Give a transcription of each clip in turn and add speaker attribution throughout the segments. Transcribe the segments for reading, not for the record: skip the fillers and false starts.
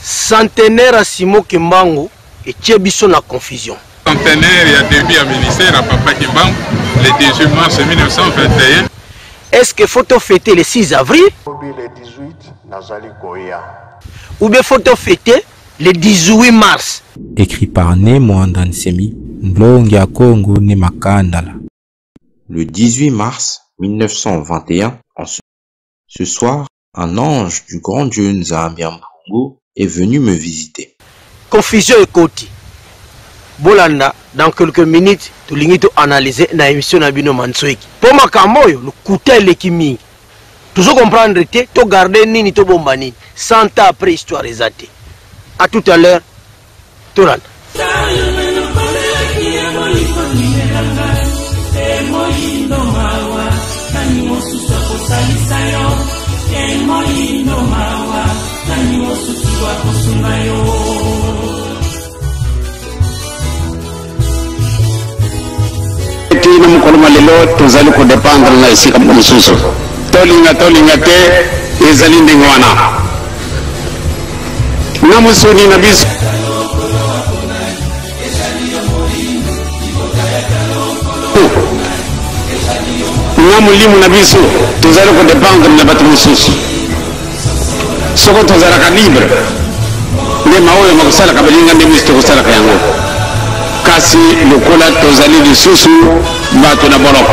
Speaker 1: Centenaire à Simon Kimbangu et Tchebiso na confusion.
Speaker 2: Centenaire, il y a début à ministère à Papa Kimbangu, le 18 mars 1921.
Speaker 1: Est-ce qu'il faut fêter le 6 avril?
Speaker 3: Le 18, Nazali Koya.
Speaker 1: Ou bien faut fêter le 18 mars?
Speaker 4: Écrit par Nemo Andansemi, Nlongia Kongo Nemakandala.
Speaker 5: Le 18 mars 1921, ce soir, un ange du grand Dieu Nzambi Mbongo est venu me visiter.
Speaker 1: Confusion et côté. Bolanda, dans quelques minutes, tu l'as analysé dans l'émission Nabino Mansoueki. Pour ma camoyo, le couteau est kimi. Toujours comprendre, tu garder nini, tu bombani. 100 ans après histoire exatée. À tout à l'heure, tout là.
Speaker 6: Tino mkono lelo tuzali ko dependre na isika msusu tolinga te ezali ndingwana na musuni na biso na mulimu na biso tuzali ko dependre na batu msusu soko tuzala ka libre ne maoyo makusala kabelinga ndi misto kusala kayango kasi lokola tozali lisusu bato na boloko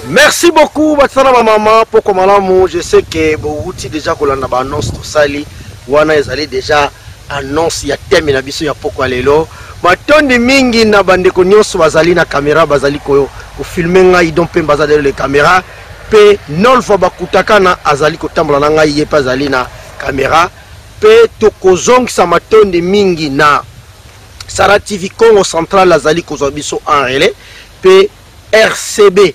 Speaker 1: Merci beaucoup, Batsana Maman, pour comment je sais que vous déjà qu'on a annonce tout ça, wana ezali déjà annonce ya thème na biso ya poko lelo. Matondi mingi na bande ko nyonso bazali na caméra bazali ko filmer ngai donc pe bazali le caméra pe non fois bakutaka na azali ko tambola na ngai ye pa zali na caméra pe to kozong sa matondi mingi na Sara TV Congo Central azali ko biso en relais pe RCB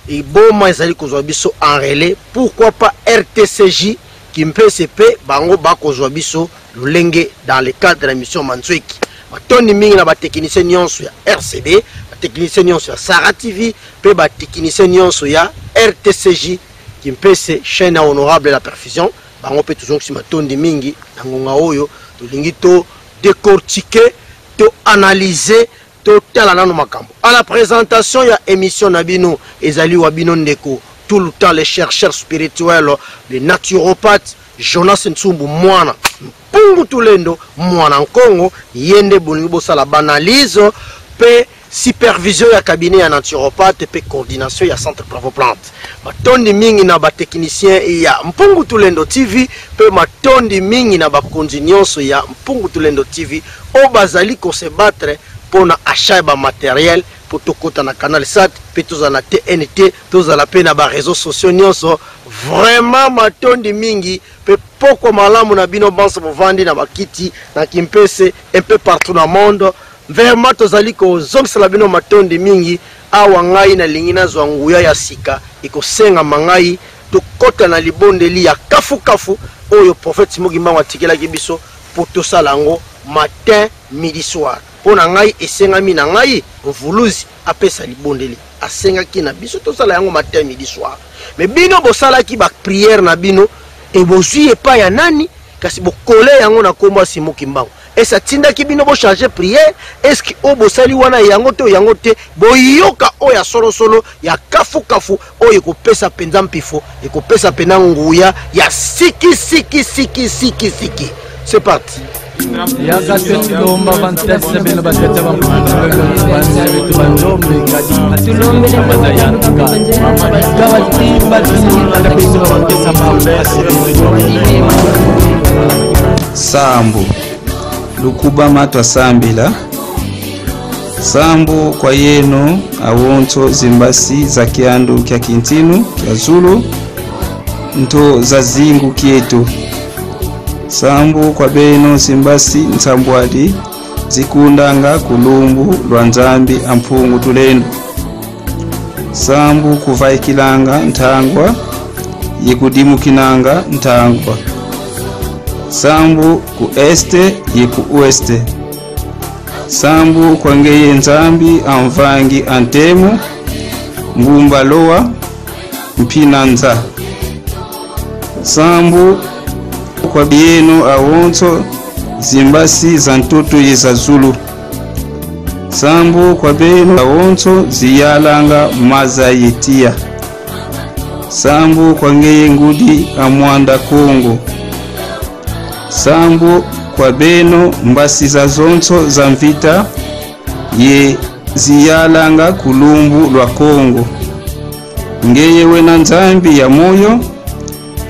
Speaker 1: et bon ezali kozwa biso en relais, pourquoi pas RTCJ qui MPCP bango ba kozwa biso lolenge dans le cadre de la mission Mansoueki. Batoni mingi na ba technicien nyonso ya RCB, ba technicien nyonso ya Sara TV, pe ba technicien nyonso ya RTCJ qui MPC chaîne honorable la perfusion, bango pe toujours si matondi mingi na ngonga oyo to lingi to décortiquer, to analyser à la présentation, il y a émission Nabino, Ezali Wabino Ndeko, tout le temps les chercheurs spirituels, les naturopathes, Jonas Nsumbu, Mwana, Pungu Tulendo, Mwana Congo, Yende Bonibo Sala banalise, pe supervision ya cabinet ya naturopathe, pe coordination ya centre Bravo Plante. Matondi mingi na ba technicien ya Mpungu Tulendo TV, pe matondi mingi na ba kondinyonso ya Mpungu Tulendo TV, o bazali ko se battre pour achat de matériel pour tout côté na canal SAT puis tous na TNT tous la peine na réseaux sociaux nyonso vraiment matondi mingi pe poko malamu na bino banso vandi na bakiti na kimpese un peu partout dans le monde vraiment tozali ko zongsala bino matondi mingi awa ngai na lingina zwanguya ya sika iko senga mangai to kota na libondeli ya kafu oyo prophète Simogimba watikela kibiso pour tout ça lango matin midi soir. On a ngai esengami na ngai vuluzi apesa libondeli asengaki na biso to sala yango matin midi soir mais bino bosala ki ba prière na bino e bozui epa ya nani kasi bokole yango na komba Simon Kimbangu et ça tinda ki bino bo changer prière est-ce que o bosali wana yango te boyoka o ya solo ya kafu o ko pesa penza mpifo e ko pesa pena nguya ya siki c'est parti.
Speaker 7: Sambu lukuba matwa sambila sambu kwa yeno awonto zimbasi za kiandu kya kintinu kya zulu nto za zingu kietu sambu kwa beno simbasi nsambwadi zikundanga kulumbu lwa nzambi ampungu tulendo sambu kuvaikilanga ntangwa yikudimukinanga ntangwa sambu ku este yiku oeste sambu kwa ngeye nzambi amvangi antemu ngumba loa mpinanza sambu kwa bienu awonso zimbasi za ntoto yeza zulu sambu kwa benu awonso ziyalanga maza yetia sambu kwa ngeye ngudi amwanda Kongo sambu kwa beno mbasi za zonso za mvita ye ziyalanga kulumbu lwa Kongo ngeye wena nzambi ya moyo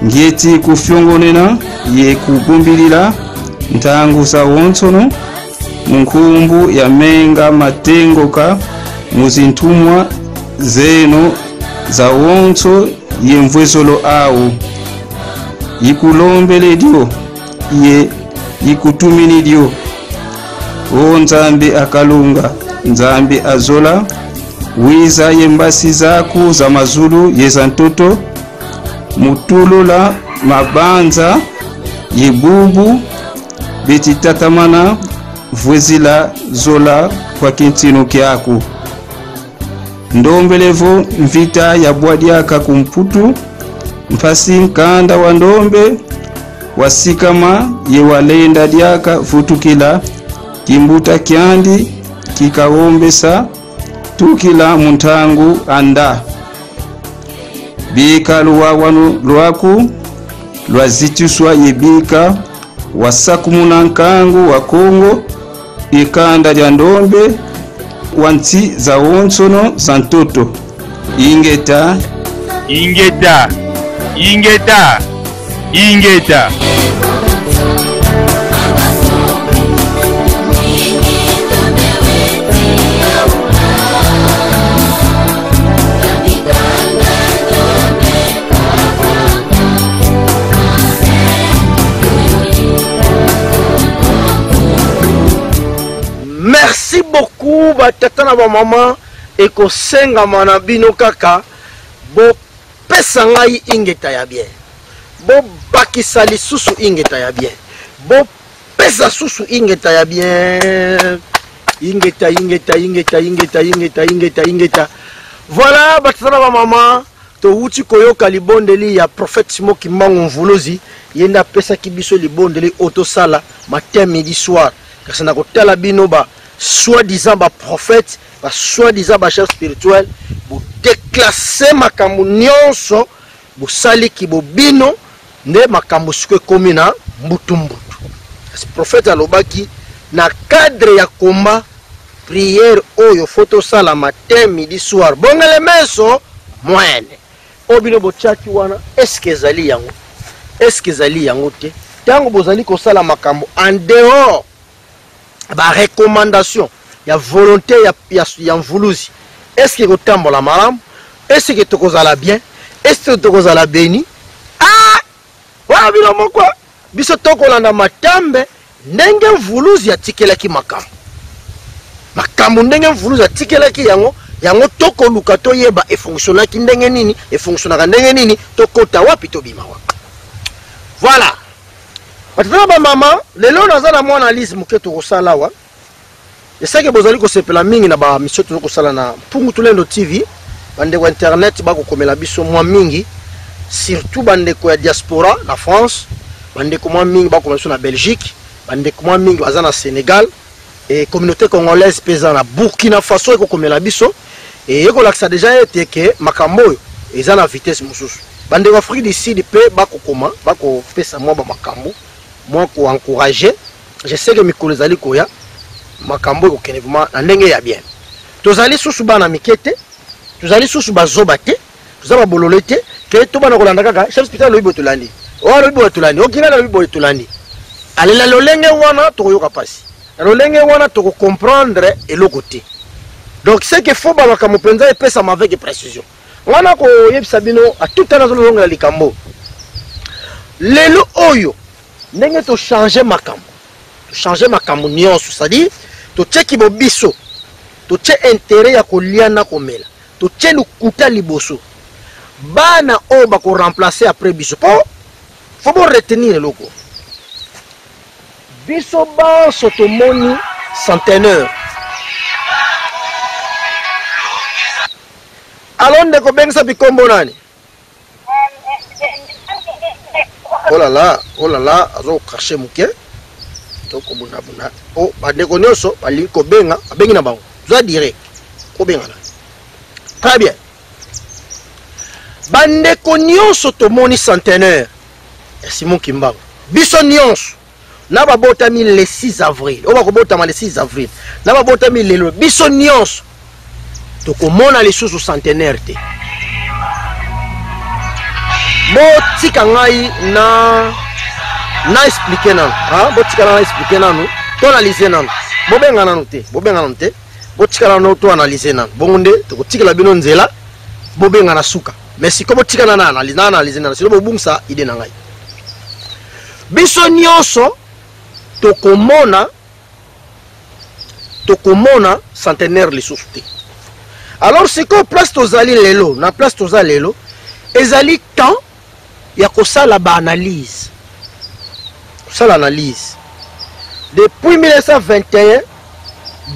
Speaker 7: ngeti kufyongonena ye kugumbilira ntangu za wonsono munkumbu ya menga matengoka muzintumwa zeno za wonso ye mvwezolo awu yikulombele dio ye yikutumini dio o nzambi akalunga nzambi azola wiza yembasi zaku za mazulu yeza ntoto mutulula mabanza yebubu betitatamana vwezila zola kwa kintino kyaku ndombelevo mvita ya bwadiaka kumputu mpasi nkanda wa ndombe wasikama ye walenda diaka vutukila kimbuta kyandi kikawombesa tukila muntangu anda bika luwawanu lwaku lwazituswa yebika wasakumuna nkangu wa Kongo ikanda lya ndombe wanti za wonsono za ntoto ingeta
Speaker 8: ingeta ingeta ingeta
Speaker 1: Merci beaucoup batata na ba mama eko senga mana bino kaka bo pesa ngai ingeta ya bien bo bakisa lisusu ingeta ya bien bo pesa susu ingeta ya bien ingeta ingeta ingeta ingeta ingeta ingeta ingeta voilà batata na ba mama to uti koyoka libondeli ya prophète Simon Kimbangu Mvuluzi yenda pesa kibiso libondeli otosala matin midi soir kasi na kotala bino ba soi-disant ba prophète ba soi-disant ba chef spirituel bo déclasser makambo nyonso bo sali ki bo bino nde makambo siko komina mbutu kasi prophète alobaki na cadre ya combat prière oyo photo sala matin midi soir bongele meso moyenne obino bo chaki wana est-ce que ezali yango te tango bozali ko sala makambo en dehors ba recommandation ya volonté ya Mvuluzi est-ce que kotambola malamu est-ce que tokozala bien est-ce que tokozala béni wa bino moko biso tokolanda matambe ndenge Mvuluzi atikelaki makambo ndenge Mvuluzi atikelaki yango tokoluka toyeba efonctionnaki ndenge nini efonctionnaka ndenge nini tokota wapi tobima wa voilà. Batata ba mama lelo nazala mwana analyse muketo kosala wa esake bozali ko sepela mingi na ba mission to kosala na Mpungu Tulendo TV bande ko internet ba ko komela biso mwa mingi surtout bande ko ya diaspora na France bande ko mwa mingi ba ko na Belgique bande ko mwa mingi bazana na Sénégal et communauté congolaise pesa na Burkina Faso ko komela biso et yeko laksa déjà été que makambo eza na vitesse mususu bande ko Afrique du Sud pe ba ko koma ba ko pesa mwa ba makambo moi pour encourager je sais que mikolo zali koya makambo ko kenevuma na ndenge ya bien tozali susu bana mikete tozali susu bazobate tozaba bololete ke to bana kolanda kaka chef hospital lobi botolandi o lobi botolandi o kina lobi botolandi alela lolenge wana to yoka pasi lolenge wana to comprendre eloko te donc c'est que faut ba makambo penza epesa avec précision wana ko yebisa bino a tout à l'heure longa likambo lelo oyo ndenge to changer makambo. To changer makambo nyonso, c'est-à-dire to tcheki bobiso. To tche intérêt ya koliana komela. To tche lukuta liboso. Bana o ba ko remplacer après biso. Faut bon retenir loko. Biso ba sotomoni centenaire. Alors ndeko bengisa bikombo nani? Oh là là, azo cracher muke. To ko buna. Oh, ba ndeko nyonso ba linko benga, abengi na bango. Zo direct. Ko benga na. Très bien. Ba ndeko nyonso tomoni centenaire. Simon Kimbangu. Biso nyonso. Na ba botami le 6 avril. O ba ko botama le 6 avril. Na ba botami le biso nyonso. To komona les sous centenaire te. Bo tika ngai na expliquer nan. Ah, bo tika na expliquer nan. To analyser nan. Bo benga nan te. Bo tika na to analyser nan. Bonde to ko tika la bino nzela. Bo benga na suka. Mais si ko bo tika na analyser nan. Silo bo bungsa ide na ngai. Biso nyonso to komona centenaire les sous te. Alors c'est que place tozali lelo, na place tozali lelo, ezali temps ya kosala ba analyse. Kosala analyse. Depuis 1921,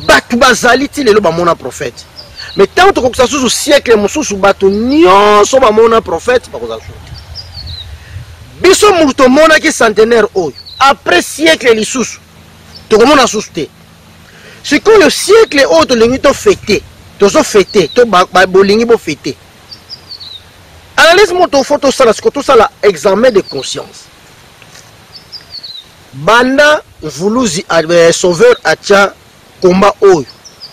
Speaker 1: batu bazali ti lelo ba mona prophète. Mais tant que ça sous siècle mosusu batu nyonso ba mona prophète ba kozala. Biso muto mona ki centenaire oyo. Après siècle lisusu, to komona suste. C'est que le siècle oyo to lengi to fêter. Tozo fêter, to bolingi bo fêter. Analyse moto photo sala, ce que tout ça là examen de conscience. Banda vouluzi sauveur acha combat oyo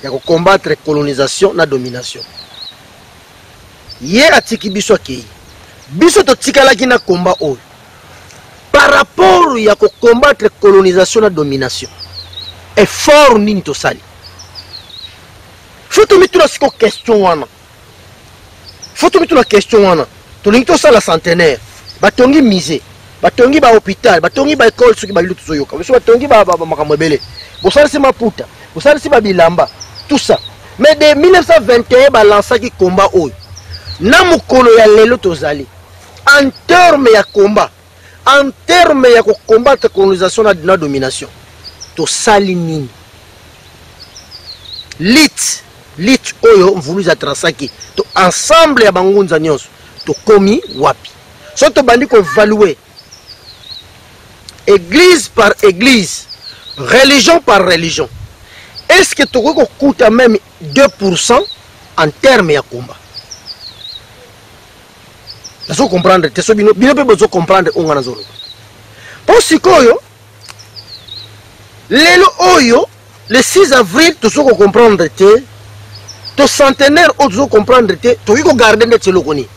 Speaker 1: ya ko combattre colonisation na domination. Ye atiki biso akei. Biso to tikala ki na combat oyo. Par rapport ya ko combattre colonisation na domination. Effort nini to sali. Faut te mettre la question wana. Faut te mettre la question wana. To lingi to sala centenaire. Batongi musée, batongi ba hôpital, batongi ba école soki ba lutu zoyoka. Biso batongi ba makamwebele. Bosala si maputa, bosala si ba bilamba, tout ça. Mais de 1921 ba lança ki combat oyo. Na mukolo ya lelo tozali. En terme ya combat, en terme ya ko combattre colonisation na domination. To sali nini? Lit oyo mvulu za transaki to ensemble ya bangunza nyonso to komi wapi so to bandi ko évaluer église par église, religion par religion. Est-ce que tu coûte même 2% en termes de combat? Vous comprendre, vous comprendre parce que le 6 avril, tu dois comprendre le centenaire, tu dois comprendre tu dois garder le koni.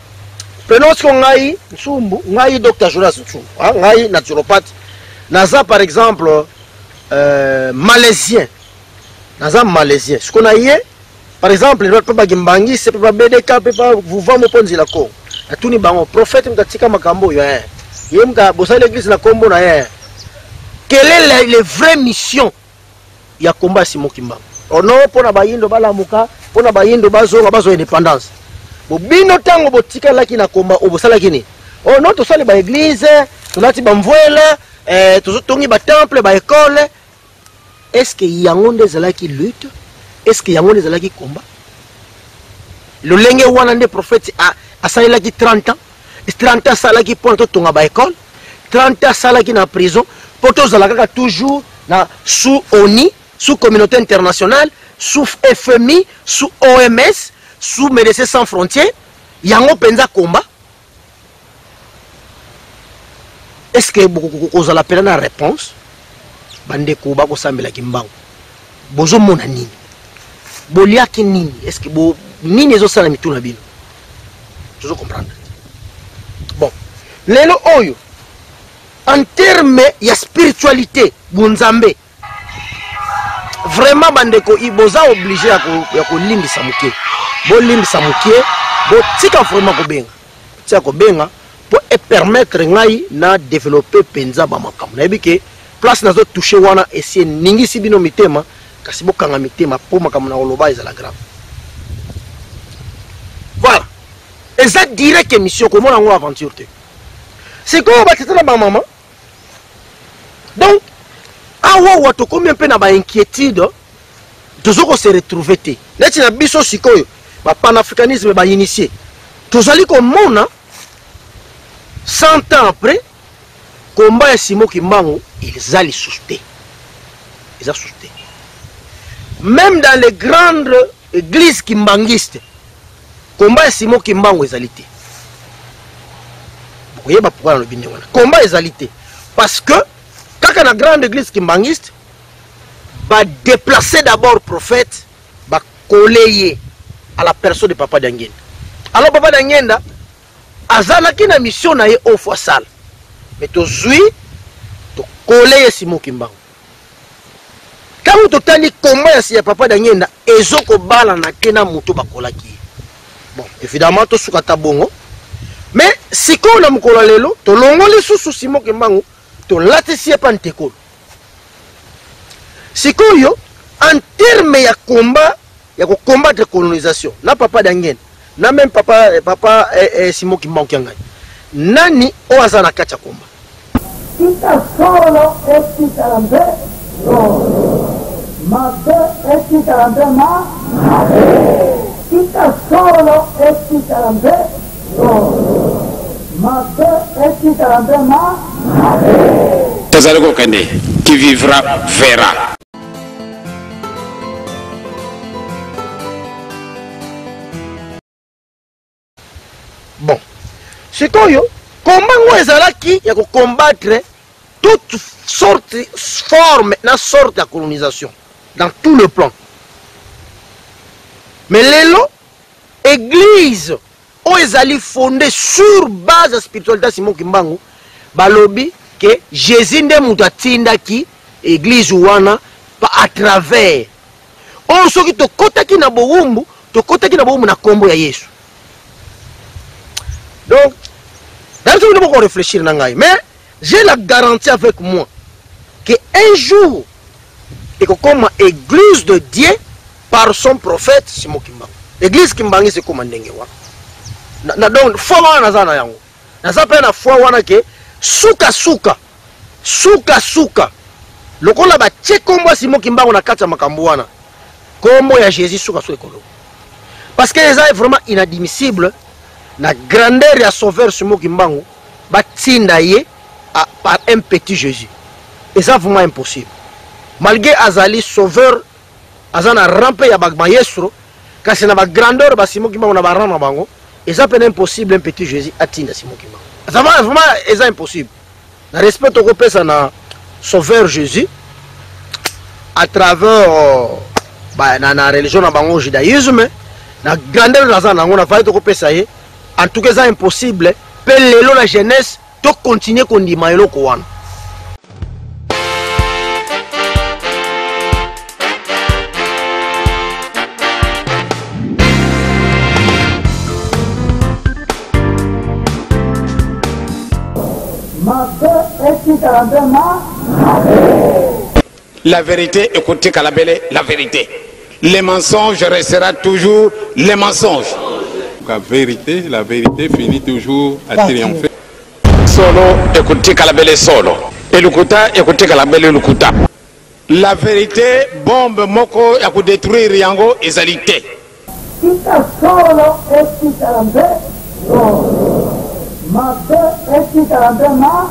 Speaker 1: Prenons ce qu'on a eu, on a eu Dr. Jonas, on a eu naturopathe, Naza par exemple malaisien, Naza malaisien. Ce qu'on a eu, par exemple, le papa Gimbangi, c'est pas BDK, vous vamos ponzi la co. A tout ni bango, prophète mkatika makambo yo hein. Yemka bossa l'église na kombo na hein. Quelle est la vraie mission ya combat Simon Kimbangu? Ono pona bayindo bala muka, pona bayindo bazo indépendance. Bo bino tango botika laki na combat obosala kini. Ono to sali ba église, to lati ba mvwela, to tongi ba temple, ba école. Est-ce que yango ndezalaki lutte? Est-ce que yango ndezalaki combat? Le lenge wana nde prophète a salaki 30 ans. 30 ans salaki pour to tonga ba école. 30 ans salaki na prison. Pour to zalaka toujours na sous ONU, sous communauté internationale, sous FMI, sous OMS, sous Médecins sans frontières. Yango penza combat. Est-ce que vous avez la réponse? Bande kuba ko sambela Kimbangu. Bozo mona nini? Boliaki nini? Est-ce que bo nini zo sala mituna bino? Tu veux comprendre? Bon. Lelo oyo en termes de spiritualité, Bunzambe. Vraiment bandeko iboza obligé à ko limbisa muke. Bo limbisa muke, bo tika vraiment ko benga. Tika ko benga pour et permettre ngai na développer penza ba makambo na yebike place nazo toucher wana essayer ningi sibino mitema kasi bokanga mitema po makambo na oloba ezala grave. Voilà. Et ça direct émission comment on a aventure. C'est quoi ba tete na ba maman. Donc awa watu combien pe na ba inquiétude tozoko se retrouver te. Neti na biso sikoyo ba panafricanisme ba initié. Tozali komona 100 ans après combat ya Simon Kimbangu ils allaient souster. Ils ont souster. Même dans les grandes églises kimbangistes combat ya Simon Kimbangu ils allaient. Vous voyez pourquoi le bindi wana. Combat ils allaient parce que quand la grande église kimbangiste va déplacer d'abord prophète va coller à la personne de Papa Dangenda. Alors Papa Dangenda azalaki na mission na ye au fois sale. Mais to zui to coller Simon Kimbangu. Quand tu tali combat ya Papa Dangenda ezoko bala na kena muto bakolaki. Bon, évidemment to sukata bongo. Mais si ko na mukola lelo to longoli susu Simon Kimbangu to latisi pa ntekolo. Si ko yo en terme ya combat ya ko combattre colonisation na Papa Dangenda na même papa Simon Kimbangu kiangai nani o azana kacha komba kita solo esticarambe mate esticarambe ma kita solo esticarambe mate esticarambe ma
Speaker 6: Tazaleko Kande qui vivra verra.
Speaker 1: Bon, c'est quoi yo? Comment ezalaki ya ko combattre toute sorte forme na sorte de colonisation dans tout le plan. Mais lelo église o ezali fondée sur base spiritualité Simon Kimbangu balobi que Jésus nde mutu atindaki église wana pa à travers on soki to kotaki na bowumbu na kombo ya Yesu. Donc, dans ce moment, on réfléchir, mais j'ai la garantie avec moi qu'un jour, et que comme église de Dieu, par son prophète, Simon Kimbangu. L'église Kimbangu, c'est comme un dengue. Donc, foi wana zana yango. Naza pe na foi wana ke suka. Lokola ba che kombo Simon Kimbangu na kati ya makambo wana. Kombo ya Jésus suka ekolo. Parce que ça est vraiment inadmissible. La grandeur ya sauveur Simon Kimbangu batinda ye par un petit Jésus. Et ça vraiment impossible. Malgré azali sauveur azana rampe ya bagma yesro kasi na ba grandeur ba Simon Kimbangu na ba rama bango et ça peut impossible un petit Jésus atinda Simon Kimbangu. Ça va vraiment c'est impossible. Na respect au pesa na sauveur Jésus à travers na religion na bango judaïsme na grandeur azana ngona va to pesa ye. En tout cas, c'est impossible. Pour la jeunesse, de continuer qu'on dit maïlo kouan.
Speaker 6: La vérité, écoutez Kalabele, la vérité. Les mensonges restera toujours les mensonges.
Speaker 2: La vérité finit toujours à triompher.
Speaker 6: Solo, écoutez Kalabele solo. Et Lukuta, écoutez Kalabele Lukuta. La vérité, bombe moko, ya ku détruire yango, ezalité.
Speaker 1: Kita solo, esti kalambe, mate, esti kalambe ma,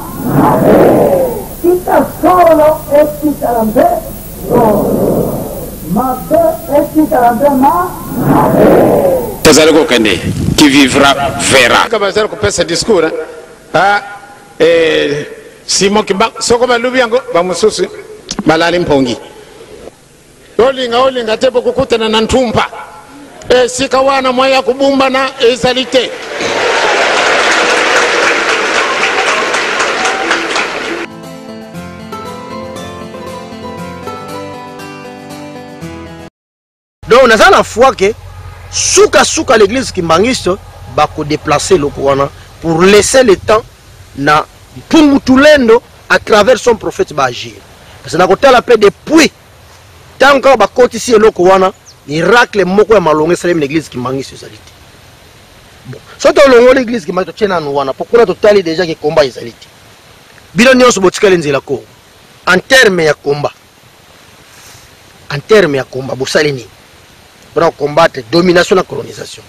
Speaker 1: kita solo, esti kalambe, mate, esti kalambe ma,
Speaker 6: Tazaleko Kande, qui vivra verra. Comme ça, on peut ce discours. Simon Kimbangu, sokoma lubiango, bamususu, malali mpongi. Olinga tebo kukutana na ntumpa. Sikawana moya kubumba na ezalité.
Speaker 1: Donc on a la foi que souka l'église kimbangiste va déplacer le Kouana pour laisser le temps na mpungu tulendo à travers son prophète ba agir parce que na kotala pe depuis tant que ba kotisi eloko wana miracle moko ya malongo esalemi na église Kimbangi ezali te. Bon so tolongo l'église Kimbangi totiena no wana pokona totali déjà ke komba ezali te bino nyonso botikali nzela ko en terme ya combat bosali nini pour combattre domination et colonisation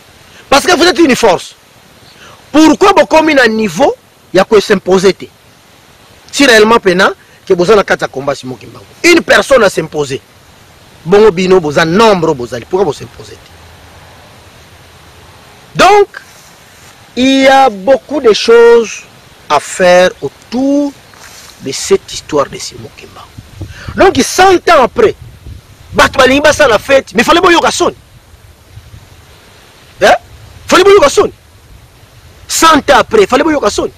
Speaker 1: parce que vous êtes une force. Pourquoi vous avez un niveau ya ko s'imposer te si réellement pena que vous avez un combat Simon Kimbangu une personne a s'imposer bon bino vous avez nombre bozali pourquoi vous s'imposer te. Donc il y a beaucoup de choses à faire autour de cette histoire de Simon Kimbangu. Donc 100 ans après Batmalingi basa la fête mais fallait boyoka son. Hein? Fallait boyoka son. 100 ans après fallait boyoka son.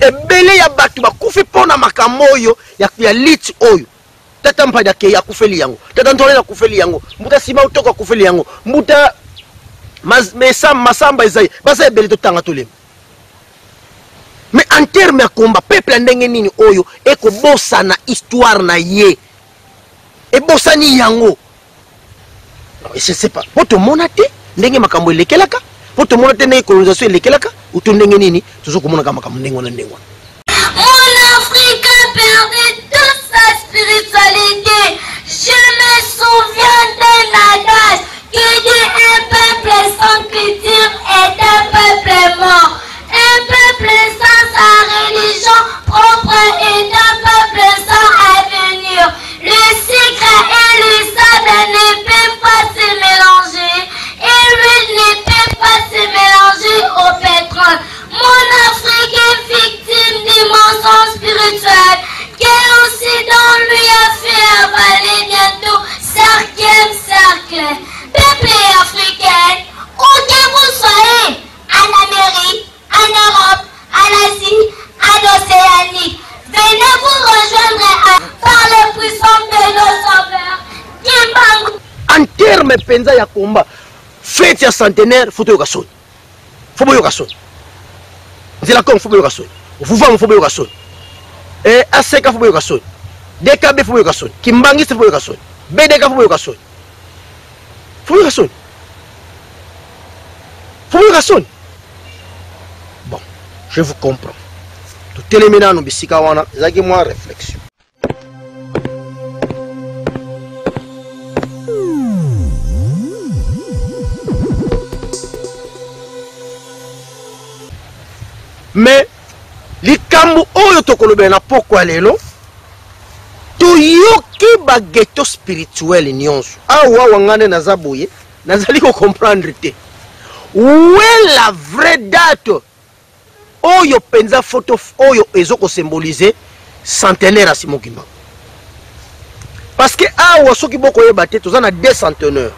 Speaker 1: Et belé ya batu bakufi pona makambo oyo ya lit oyo. Tata mpada ke ya kufeli yango. Tata ntole na kufeli yango. Mbuta sima utoka kufeli yango. Mbuta masamba ezai. Basa belé to tanga tolem. Mais en termes de combat peuple ndenge nini oyo eko bossa na histoire na ye. Et bosani yango. Je sais pas. Poto monate ndenge makambo elekelaka. Poto monate ndenge colonisation elekelaka. Uto ndenge nini tuzo komona kama makambo ndenge wana ndenge wana.
Speaker 9: Mon Afrique a perdu toute sa spiritualité. Je me souviens d'un adage qui dit un peuple sans culture est un peuple mort. Un peuple sans sa religion propre est un peuple sans avenir. Le sucre et le sable ne peuvent pas se mélanger et l'huile ne peut pas se mélanger au pétrole. Mon Afrique est victime du mensonge spirituel que l'Occident lui a fait avaler bientôt cinquième cercle. Peuple africain, où que vous soyez, en Amérique, en Europe, en Asie, en Océanie, venez vous rejoindre par le puissant de nos sauveurs. Kimbangu.
Speaker 1: En termes penza ya combat, fête ya centenaire, faut yoka son. Faut yoka son. C'est la con, faut yoka son. Vous vamos, faut yoka son. Et ASECA, faut yoka son. DKB, faut yoka son. Kimbangi, faut yoka son. BDK, faut yoka son. Faut yoka son. Faut yoka son. Bon, je vous comprends. Tout élément nous bisika wana, zaki moi réflexion. Mais likambo oyo tokolobe na pokwa lelo toyoki ba ghetto spirituel nyonso awa wangane naza boye nazali ko comprendre te où est la vraie date oyo penza photo oyo ezoko symboliser centenaire à Simon Kimbangu parce que awa soki boko yeba te tozana 2 centenaires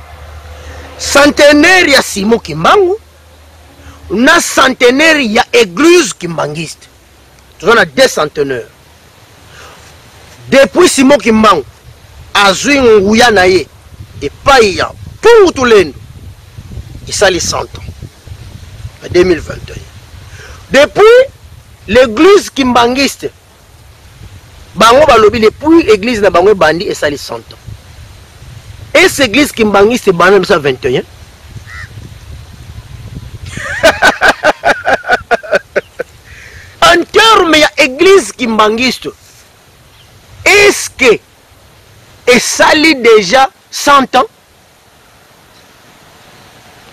Speaker 1: centenaire ya Simon Kimbangu na centenaire ya église kimbangiste. Nous avons 2 centenaires. Depuis Simon Kimbangu, Azui Nguya Naye et Païa, pour tout l'Inde, il s'allie 100 ans. En 2021. Depuis l'église kimbangiste, Bango Balobi, depuis l'église de Bango Bandi, il s'allie 100 ans. Et cette église kimbangiste, Bango 1921. En termes d'église kimbangiste, est-ce que ça lit déjà 100 ans?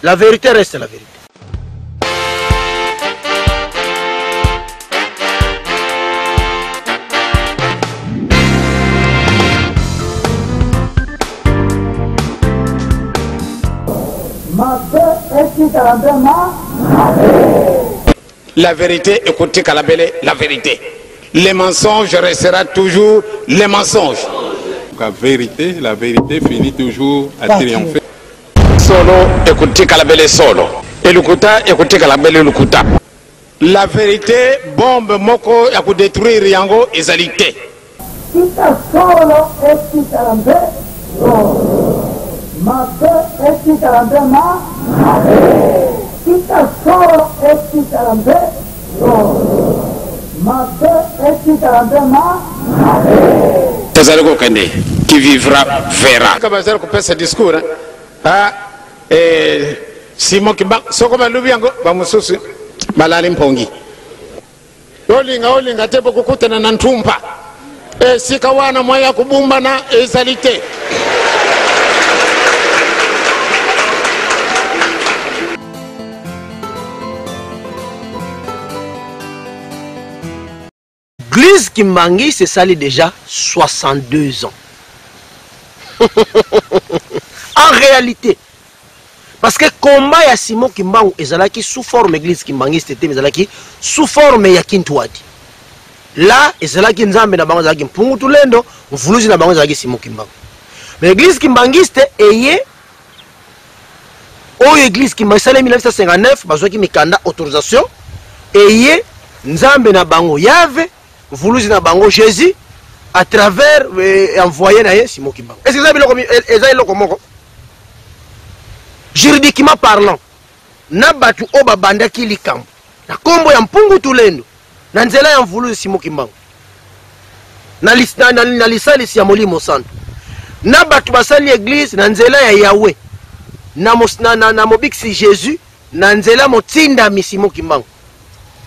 Speaker 1: La vérité reste la vérité.
Speaker 6: La vérité, écoutez Kalabele, la vérité. Les mensonges restera toujours les mensonges.
Speaker 2: La vérité finit toujours à triompher.
Speaker 6: Solo, écoutez Kalabele solo. Et Lukuta, écoutez Kalabele Lukuta. La vérité, bombe moko, ya ku détruire yango, ezalité.
Speaker 9: Kita solo, esti Kalambe, Mabe, esti Kalambe ma, Kita solo, esti Kalambe,
Speaker 6: Tazaleko Kende, qui vivra verra. Kabazal ko pesa discours Simon Kimba soko balubi yango bamususu balali mpongi. Olinga tebo kukutana na ntumpa. Sika wana moya kubumba na ezalite.
Speaker 1: Église Kimbangi s'est sali déjà 62 ans. En réalité, parce que combat ya Simon Kimbangu ezalaki sous forme église Kimbangi c'était ezalaki sous forme ya Kintwadi. Là ezalaki nzambe na bango ezalaki mpungu tulendo, mvuluzi na bango ezalaki Simon Kimbangu. Mais église Kimbangi c'était eye o église Kimbangi sali 1959 bazwaki mikanda autorisation eye nzambe na bango Yahvé Voulouse na bango Jésus à travers envoyé na Simon Kimbangu. Est-ce que ça est comment juridiquement parlant na batu oba banda kili kambo na kombo ya mpungu tulendo na nzela ya Voulouse Simon Kimbangu na lisali ya Molimo Santo na batu basali église na nzela ya Yahweh na mobiksi Jésus na nzela motinda mi Simon Kimbangu.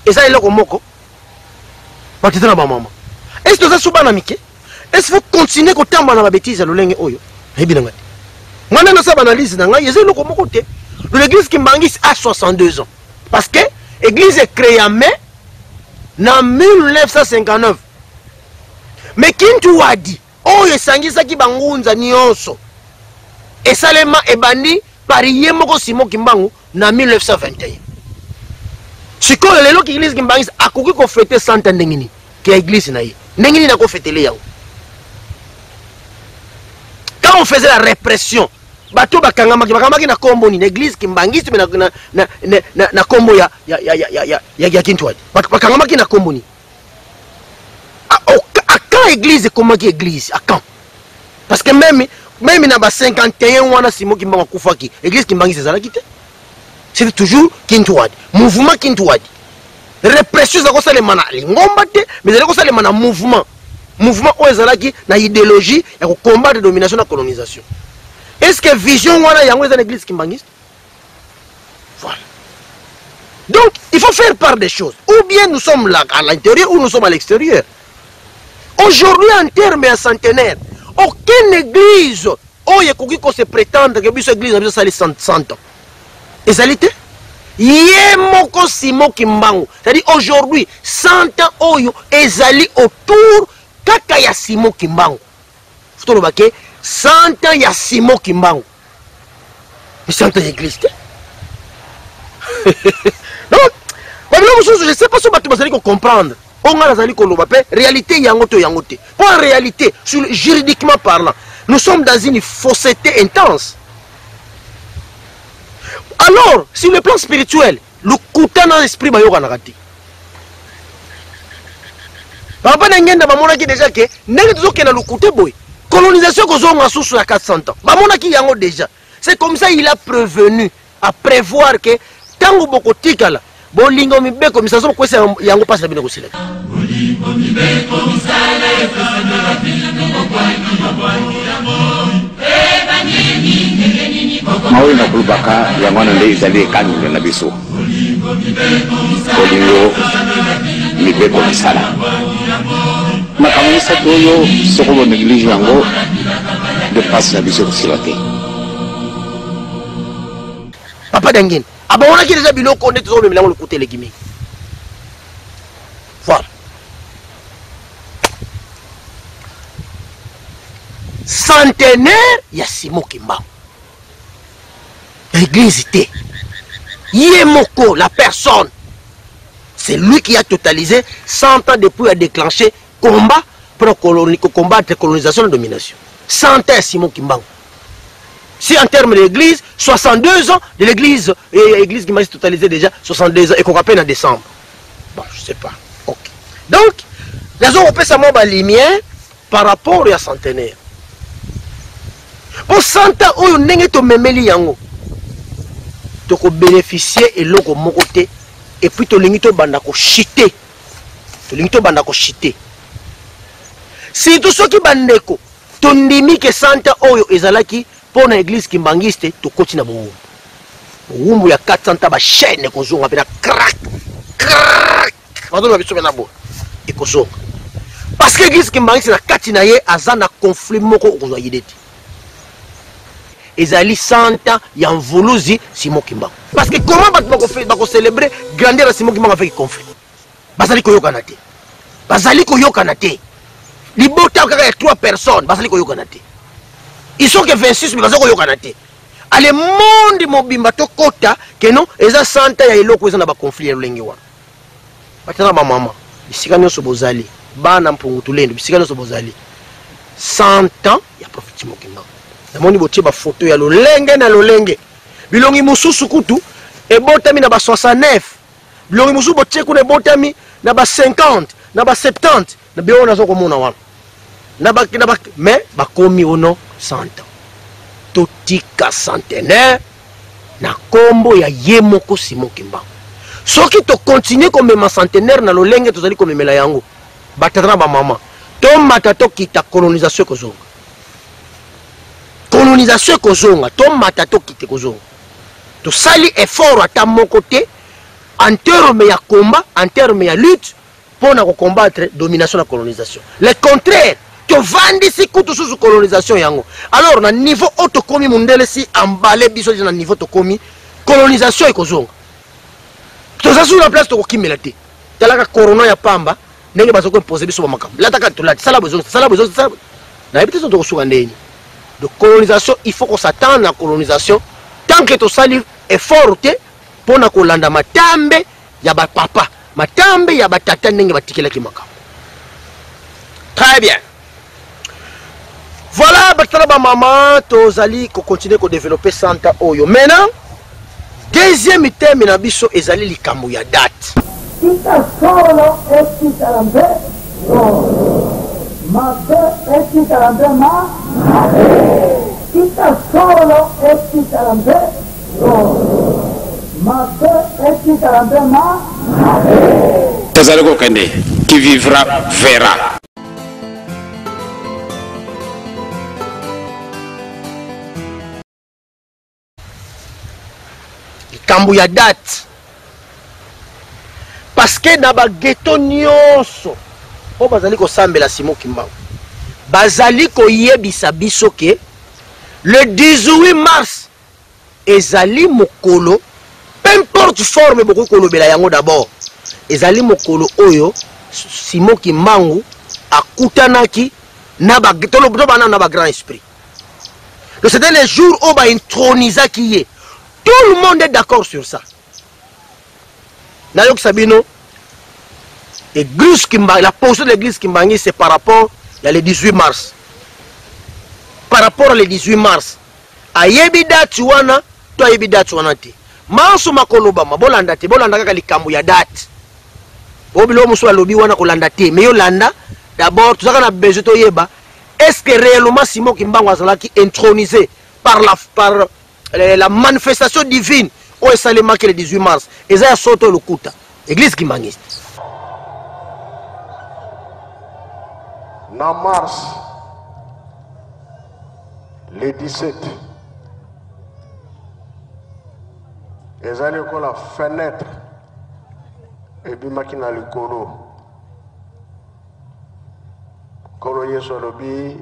Speaker 1: Et ça est là comment est-ce que ça soit banamike? Est-ce qu'il faut continuer à faire des bêtises à l'olenge oyo? Moi, je suis analyse l'église Kimbangi a 62 ans. Parce que l'église est créée en 1959. Mais Kintu Wadi, oyo sangisa ki bangunza nyonso. Et salema ebandi par Yemoko Simon Kimbangu en 1921. Si quand l'église Kimbangi a couru qu'on fêtait 100 ans d'engini, qui est l'église naïe, n'engini n'a qu'on fêté les yango. Quand on faisait la répression, bateau bakangama ki na kombo ni l'église Kimbangi na kombo ya Kintwadi. Bakangama ki na kombo ni. À quand église comment qui église à quand? Parce que même na ba 51 wana Simon Kimbangu kufaki, église Kimbangi c'est ça la quitté. C'est toujours Kintwadi. Mouvement Kintwadi. Répression, c'est les manas. Mais c'est les manas mouvement. Mouvement où est na idéologie et combat de domination et de colonisation. Est-ce que vision wana yango dans l'église kimbangiste? Voilà. Donc, il faut faire part des choses. Ou bien nous sommes là à l'intérieur ou nous sommes à l'extérieur. Aujourd'hui, en termes de centenaire, aucune église, oh, il y a quelqu'un qui se prétend que cette église a 100 ans. Et ça l'était? Yemoko Simon Kimbangu. C'est-à-dire aujourd'hui, 100 ans oyo ezali autour kaka ya Simon Kimbangu. Faut le baquer 100 ans ya Simon Kimbangu. Mais 100 ans d'église. Donc, je ne sais pas si vous allez comprendre. On a la réalité yangote. Pour en réalité, juridiquement parlant, nous sommes dans une fausseté intense. Alors, sur le plan spirituel, le kouta dans l'esprit ba yoka nakati. Papa n'engenda ba mona ki déjà que nenge tozoke na le kouta boy. Colonisation ko zonga susu ya 400 ans. Ba mona ki yango déjà. C'est comme ça il a prévenu à prévoir que tango boko tikala bolingo mibeko misaso ko esa yango passe na bino ko sila. Bolingo mibeko misala efana bino kwa
Speaker 6: Maui na kulubaka ya mwana nde izali kanyo na biso. Bolingo mibeko misala. Makamisa toyo soko bo néglige yango de passe na biso kusilate.
Speaker 1: Papa dangine. Aba wana ki déjà biloko nde tozo memela le côté le gimi. Voilà. Centenaire ya Simon Kimbangu. L'église était Yemoko, la personne. C'est lui qui a totalisé 100 ans depuis à déclencher combat pour combattre la colonisation et la domination. 100 ans Simon Kimbangu. Si en termes de l'église, 62 ans de l'église, et l'église qui m'a totalisé déjà 62 ans et qu'on rappelle en décembre. Bon, je sais pas. Ok. Donc, les autres, on peut savoir la lumière par rapport à centenaire. Pour 100 ans, on n'est pas memeli yango. Donc, bénéficier et l'autre mon côté, et puis to lingito banda ko chité tolingi tobanda koshite surtout soki bandeko tondimi ke santa oyo ezalaki mpo na église kimbangiste tokoti na bowumbu bowumbu ya 400 bachaine ekozonga mpe na crack bazonga biso mpe na boye ekozonga parce que église kimbangiste na kati na ye aza na conflit moko okozwa yede te ezali santa ya mvuluzi Simon Kimbangu parce que comment bako célébrer grandeur ya Simon Kimbangu avec conflit bazali koyokana te libota kaka ya 3 personnes bazali koyokana te ils sont que 26 mais bazali koyokana te ale monde mobimba tokota ke non eza santa ya eloko eza na ba conflit ya lolenge wana batana ba mama bisika nyonso bozali bana mpungu tulendo bisika nyonso bozali 100 ans ya prophète Simon Kimbangu namoni botie ba photo ya lolenge na lolenge bilongi mususu kutu ebotami na ba 69 bilongi mususu botie kuna ebotami na ba 50 na ba 70 na biona zo komona wana na ba mais bakomi ono 100 ans totika centenaire na kombo ya yemoko Simon Kimbangu soki to continuer komema centenaire na lolenge tozali komemela yango batatra ba mama to matato kita colonisation kozonga to matato kite kozonga to sali effort ata moko te en terme ya combat en terme ya lutte pour na combattre domination la colonisation le contraire to vandi si kutu sous colonisation yango alors na niveau auto komi mundele si emballé biso na niveau to komi colonisation ekozonga to za sur la place to kokimela te talaka corona ya pamba ndenge bazo ko imposer biso ba makambo lataka to la sala besoin na ebite to kosuka ndeni de colonisation il faut qu'on s'attende à la colonisation tant que to sali effort te pour na kolanda matambe ya ba papa matambe ya batata ndenge batikela ki makambo très bien voilà batala ba mama to zali ko continuer ko développer santa oyo maintenant deuxième thème na biso ezali likambo ya date
Speaker 10: kita solo ekitarambe mabe ekitarambe ma kita solo ekitarambe mabe ekitarambe ma
Speaker 6: tazaleko kende qui vivra verra.
Speaker 1: Kambu ya date parce que na ba ghetto nyonso o bazali ko sambela Simon Kimbangu bazali ko yebisa biso ke le 18 mars ezali mokolo peu importe forme boko kolobela yango d'abord ezali mokolo oyo Simon Kimbangu akutanaki na ba ghetto na ba grand esprit donc c'était le jour où ba introniza qui est. Tout le monde est d'accord sur ça. Nayok Sabino, la position de l'église Kimbangi, c'est par rapport à le 18 mars. Par rapport au 18 mars. Ayebida tuwana, to ayebida tuwana te. Manso makoloba, bolanda te, bolanda kaka likambo ya date. Obilo muso alobi wana kolanda te, mais yo landa d'abord tout ça na besoin to yeba. Est-ce que réellement Simon Kimbangu azalaki intronisé par la manifestation divine où est salé marqué le 18 mars et ça a sauté le coup église Kimbangiste
Speaker 3: en mars le 17 ils allaient pour la fenêtre et puis makina le colo yeso lobi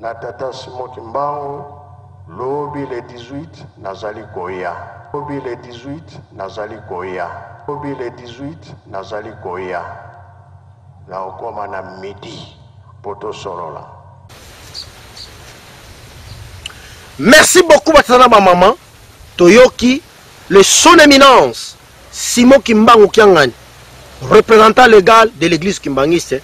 Speaker 3: na tata Simon Kimbangu Lobi le 18 nazali koya. Lobi le 18 nazali koya. Lobi le 18 nazali koya. La okoma na midi poto sorola.
Speaker 1: Merci beaucoup batana ma maman Toyoki le son éminence Simon Kimbangu Kiangani représentant légal de l'église kimbangiste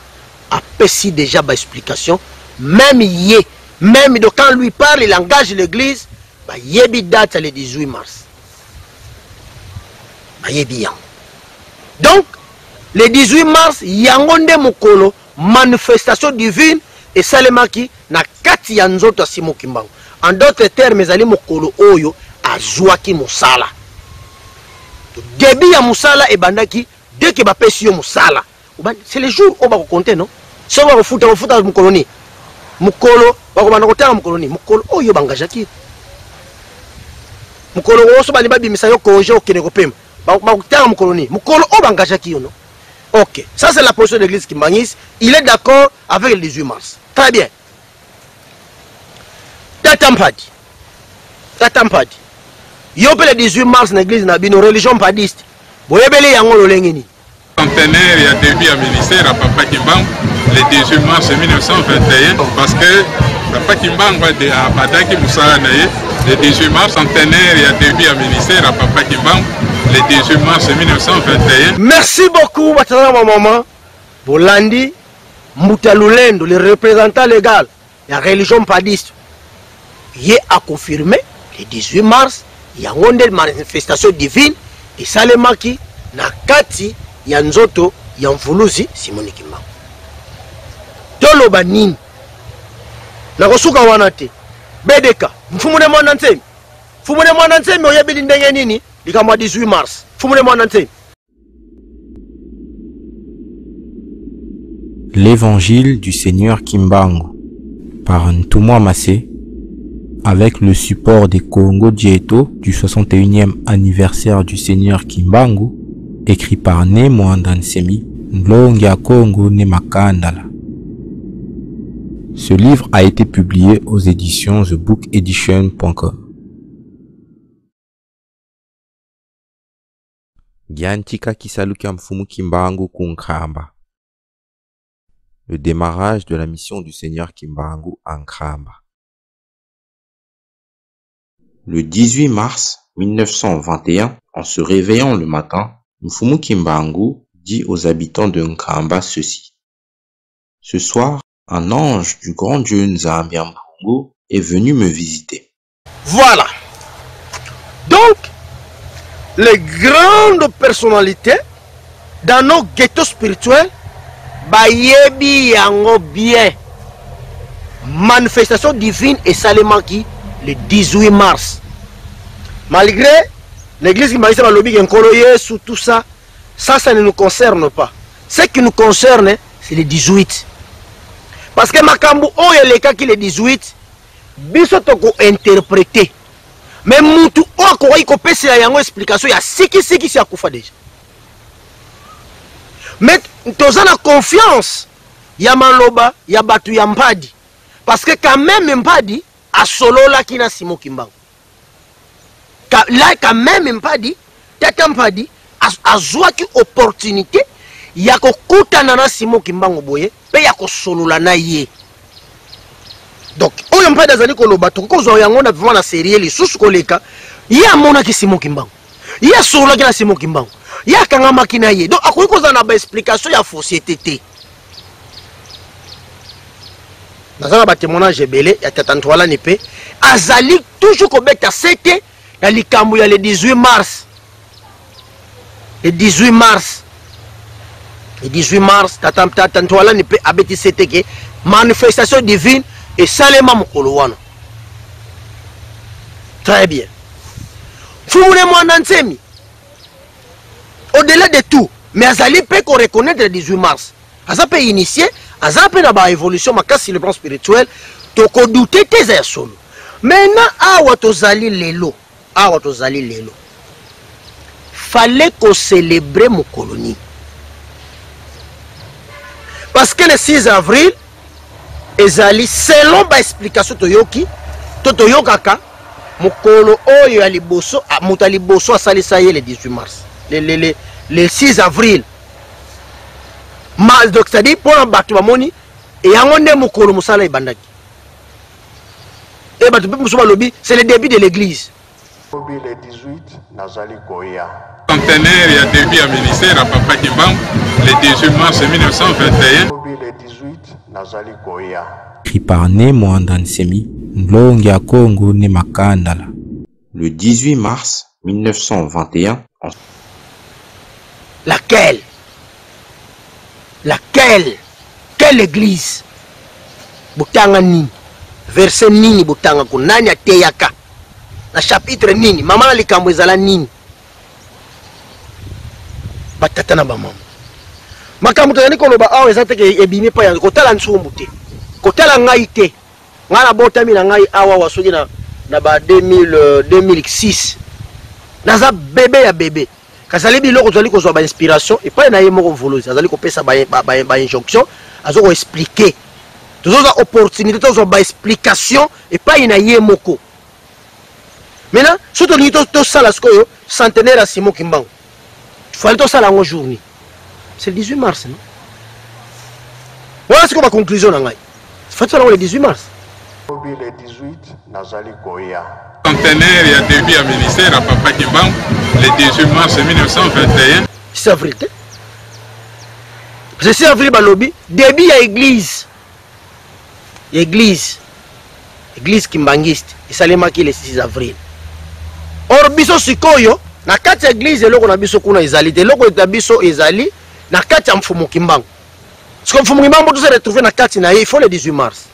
Speaker 1: a pessi déjà ba explication même hier. Même quand lui parle, il engage l'église. Il y a une date le 18 mars. Donc, le 18 mars, il y a une manifestation divine et salemaki na kati ya nzoto Simon Kimbangu. En d'autres termes, ezali mokolo oyo azwaki musala. Début ya musala ebandaki dès que bapesi yo musala. c'est les jours où on va compter, non? Si on va foutre mon colonie. Mukolo, on va compter mon colonie. Mukolo, oh, yo bangage qui? Mukolo, on se bat les babis, mais ça y est, congé au Kénéropem. On va compter mon colonie. Mukolo, oh, bangage qui, non? Ok, ça c'est la position de l'église qui manise. Il est d'accord avec le 18 mars. Très bien. Tatampadi. Yo pe le 18 mars dans l'église na bino religion padiste. Boyebele yango lolengeni.
Speaker 2: Centenaire il y a début à ministère à Papa Kimbangu le 18 mars 1921 parce que Papa Kimbangu a badaki musala na ye le 18 mars centenaire il y a début à ministère à Papa Kimbangu le 18 mars 1921.
Speaker 1: Merci beaucoup batana maman. Bolandi Moutalulendo le représentant légal de la religion padiste. Il a confirmé le 18 mars il y a une manifestation divine et salemaki na kati ya nzoto ya mvuluzi Simoni Kimbangu. Toloba nini na kosuka wana te BDK mfumune mwana nsemi oyebili ndenge nini likamwa 18 mars mfumune mwana nsemi.
Speaker 4: L'évangile du Seigneur Kimbangu par Ntumwa Massé avec le support des Congo Dieto du 61e anniversaire du Seigneur Kimbangu, écrit par Nemo Andansemi, Nlongia Congo Nemakandala. Ce livre a été publié aux éditions thebookedition.com. Giantika Kisaluka Mfumu Kimbangu Kunkramba. Le démarrage de la mission du Seigneur Kimbangu en Kramba.
Speaker 5: Le 18 mars 1921, en se réveillant le matin, Mfumu Kimbangu dit aux habitants de Nkamba ceci. Ce soir, un ange du grand Dieu Nzambi Mpungu est venu me visiter.
Speaker 1: Voilà. Donc, les grandes personnalités dans nos ghettos spirituels, bayebi yango bien. Manifestation divine et salemaki le 18 mars. Malgré l'église qui m'a dit sous tout ça, ça ne nous concerne pas. Ce qui nous concerne, c'est le 18. Parce que Makambu, oh, il y a les cas qui le 18, biso toko interprété. Mais Moutou, oh, quoi, il peut se une explication, il y a siki si a koufa déjà. Mais, nous avons confiance, il y a Maloba, il y a Batu Yampadi. Parce que quand même Mpadi, a solo là qui n'a Simon Kimbangu. Là, quand même Mpadi, Tata Mpadi, a joué une opportunité, il y a que Koutanana Simon Kimbangu boye, mais il y a que solo là na yé. Donc, on n'a pas d'azali ko loba, tout ko yango na vraiment la série les sous koleka, il y a mona ki Simon Kimbangu. Il y a solo là qui na Simon Kimbangu. Il y a kangama ki na yé. Donc, akoy ko na ba explication ya société. Dans un témoignage belé, il y a Tatantoala Nipe, Azali toujours qu'on bête à 7 il y a le 18 mars. Le 18 mars. Le 18 mars, Tatantoala Nipe a bêti 7 manifestation divine et Salema Mokolowana. Très bien. Foumoune Mwandansemi. Au-delà de tout, mais Azali peut qu'on reconnaître le 18 mars. Azali peut initier. Azapé na ba évolution makasi le plan spirituel toko douter tes solo. Maintenant awa tozali lelo. Fallait qu'on célébrer mon colonie. Parce que le 6 avril ezali selon ba explication toyoki toyokaka mokolo oyo ya liboso muta liboso asalisa ye le 18 mars. Le 6 avril. Donc c'est-à-dire pour un bateau moni et yango nde mokolo musala ebandaki. Et bateau musuma lobi c'est le début de l'église.
Speaker 3: Le 18 nazali koya.
Speaker 2: Centenaire il y a début à ministère à Papa Kimbangu le 18 mars 1921.
Speaker 3: Le 18 nazali koya.
Speaker 4: Écrit par Nemo Andansemi, Nlongia Congo Nemakandala.
Speaker 5: Le 18 mars 1921.
Speaker 1: Laquelle? Quelle église? Butanga nini? Verset nini butanga ko nani ateyaka? Na chapitre nini? Mama likambo ezala nini? Batata na ba mama. makambo tozali koloba awa eza teke ebimi pa yango kotala nsumbu te kotala ngai te nga na botami na ngai awa wa soki na ba 2006 naza bebe ya bebe kazali biloko tozali kozwa ba inspiration epai na ye moko mvolozi azali kopesa ba injonction azo ko expliquer tozoza opportunité tozwa ba explication epai na ye moko maintenant soki tolingi tosala sikoyo centenaire ya Simon Kimbangu fallait tosala yango journée c'est le 18 mars non voilà ce qu'on va conclusion na ngai fallait tosala le 18 mars
Speaker 3: le 18 nazali koya
Speaker 2: centenaire ya début ya ministère ya Papa Kimbangu le 18 mars 1921
Speaker 1: c'est avril parce que c'est avril balobi début ya église kimbangiste esalemaki le 6 avril or biso sikoyo na kati ya église eloko na biso kuna ezali te eloko na biso ezali na kati ya mfumu Kimbangu siko mfumu Kimbangu to se retrouver na kati na ye il faut le 18 mars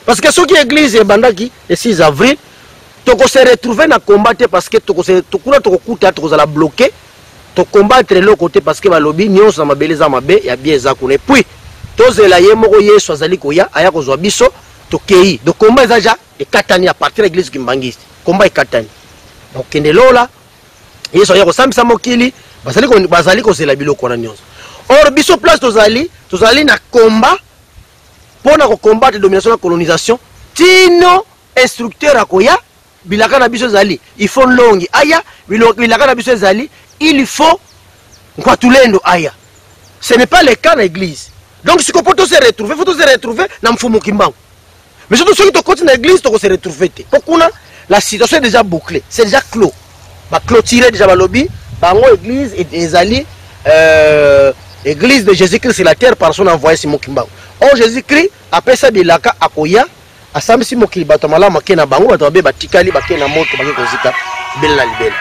Speaker 1: parce que soki église ebandaki le 6 avril toko se retrouver na combattre parce que tokuna tokokuta tokozala bloqué to combattre eloko te parce que balobi nyonso na mabele za mabe ya bien eza kuna puis tozela ye moko Yesu azali koya aya kozwa biso tokei donc combat eza ja ekatani à partir de l'église kimbangiste combat ekatani donc kende lola Yesu aya kosambisa mokili bazali kozela biloko na nyonso or biso place tozali na combat pona ko combattre domination na colonisation tino instructeur akoya bilaka na biso zali il faut longi aya bilaka na biso zali il faut Nkwatulendo aya ce n'est pas le cas dans l'église donc si faut se retrouver na mfumu Kimbangu mais surtout ceux qui te continuent dans l'église to se retrouver pourquoi la situation est déjà bouclée c'est déjà clos ba clôturer déjà ba lobby bango église et ezali église de Jésus-Christ sur la terre par son envoyé Simon Kimbangu. Or Jésus-Christ après ça bilaka akoya asamisi mokili bato malama ke na bango bato babe batikali bake na moto bake kozika bela na libela.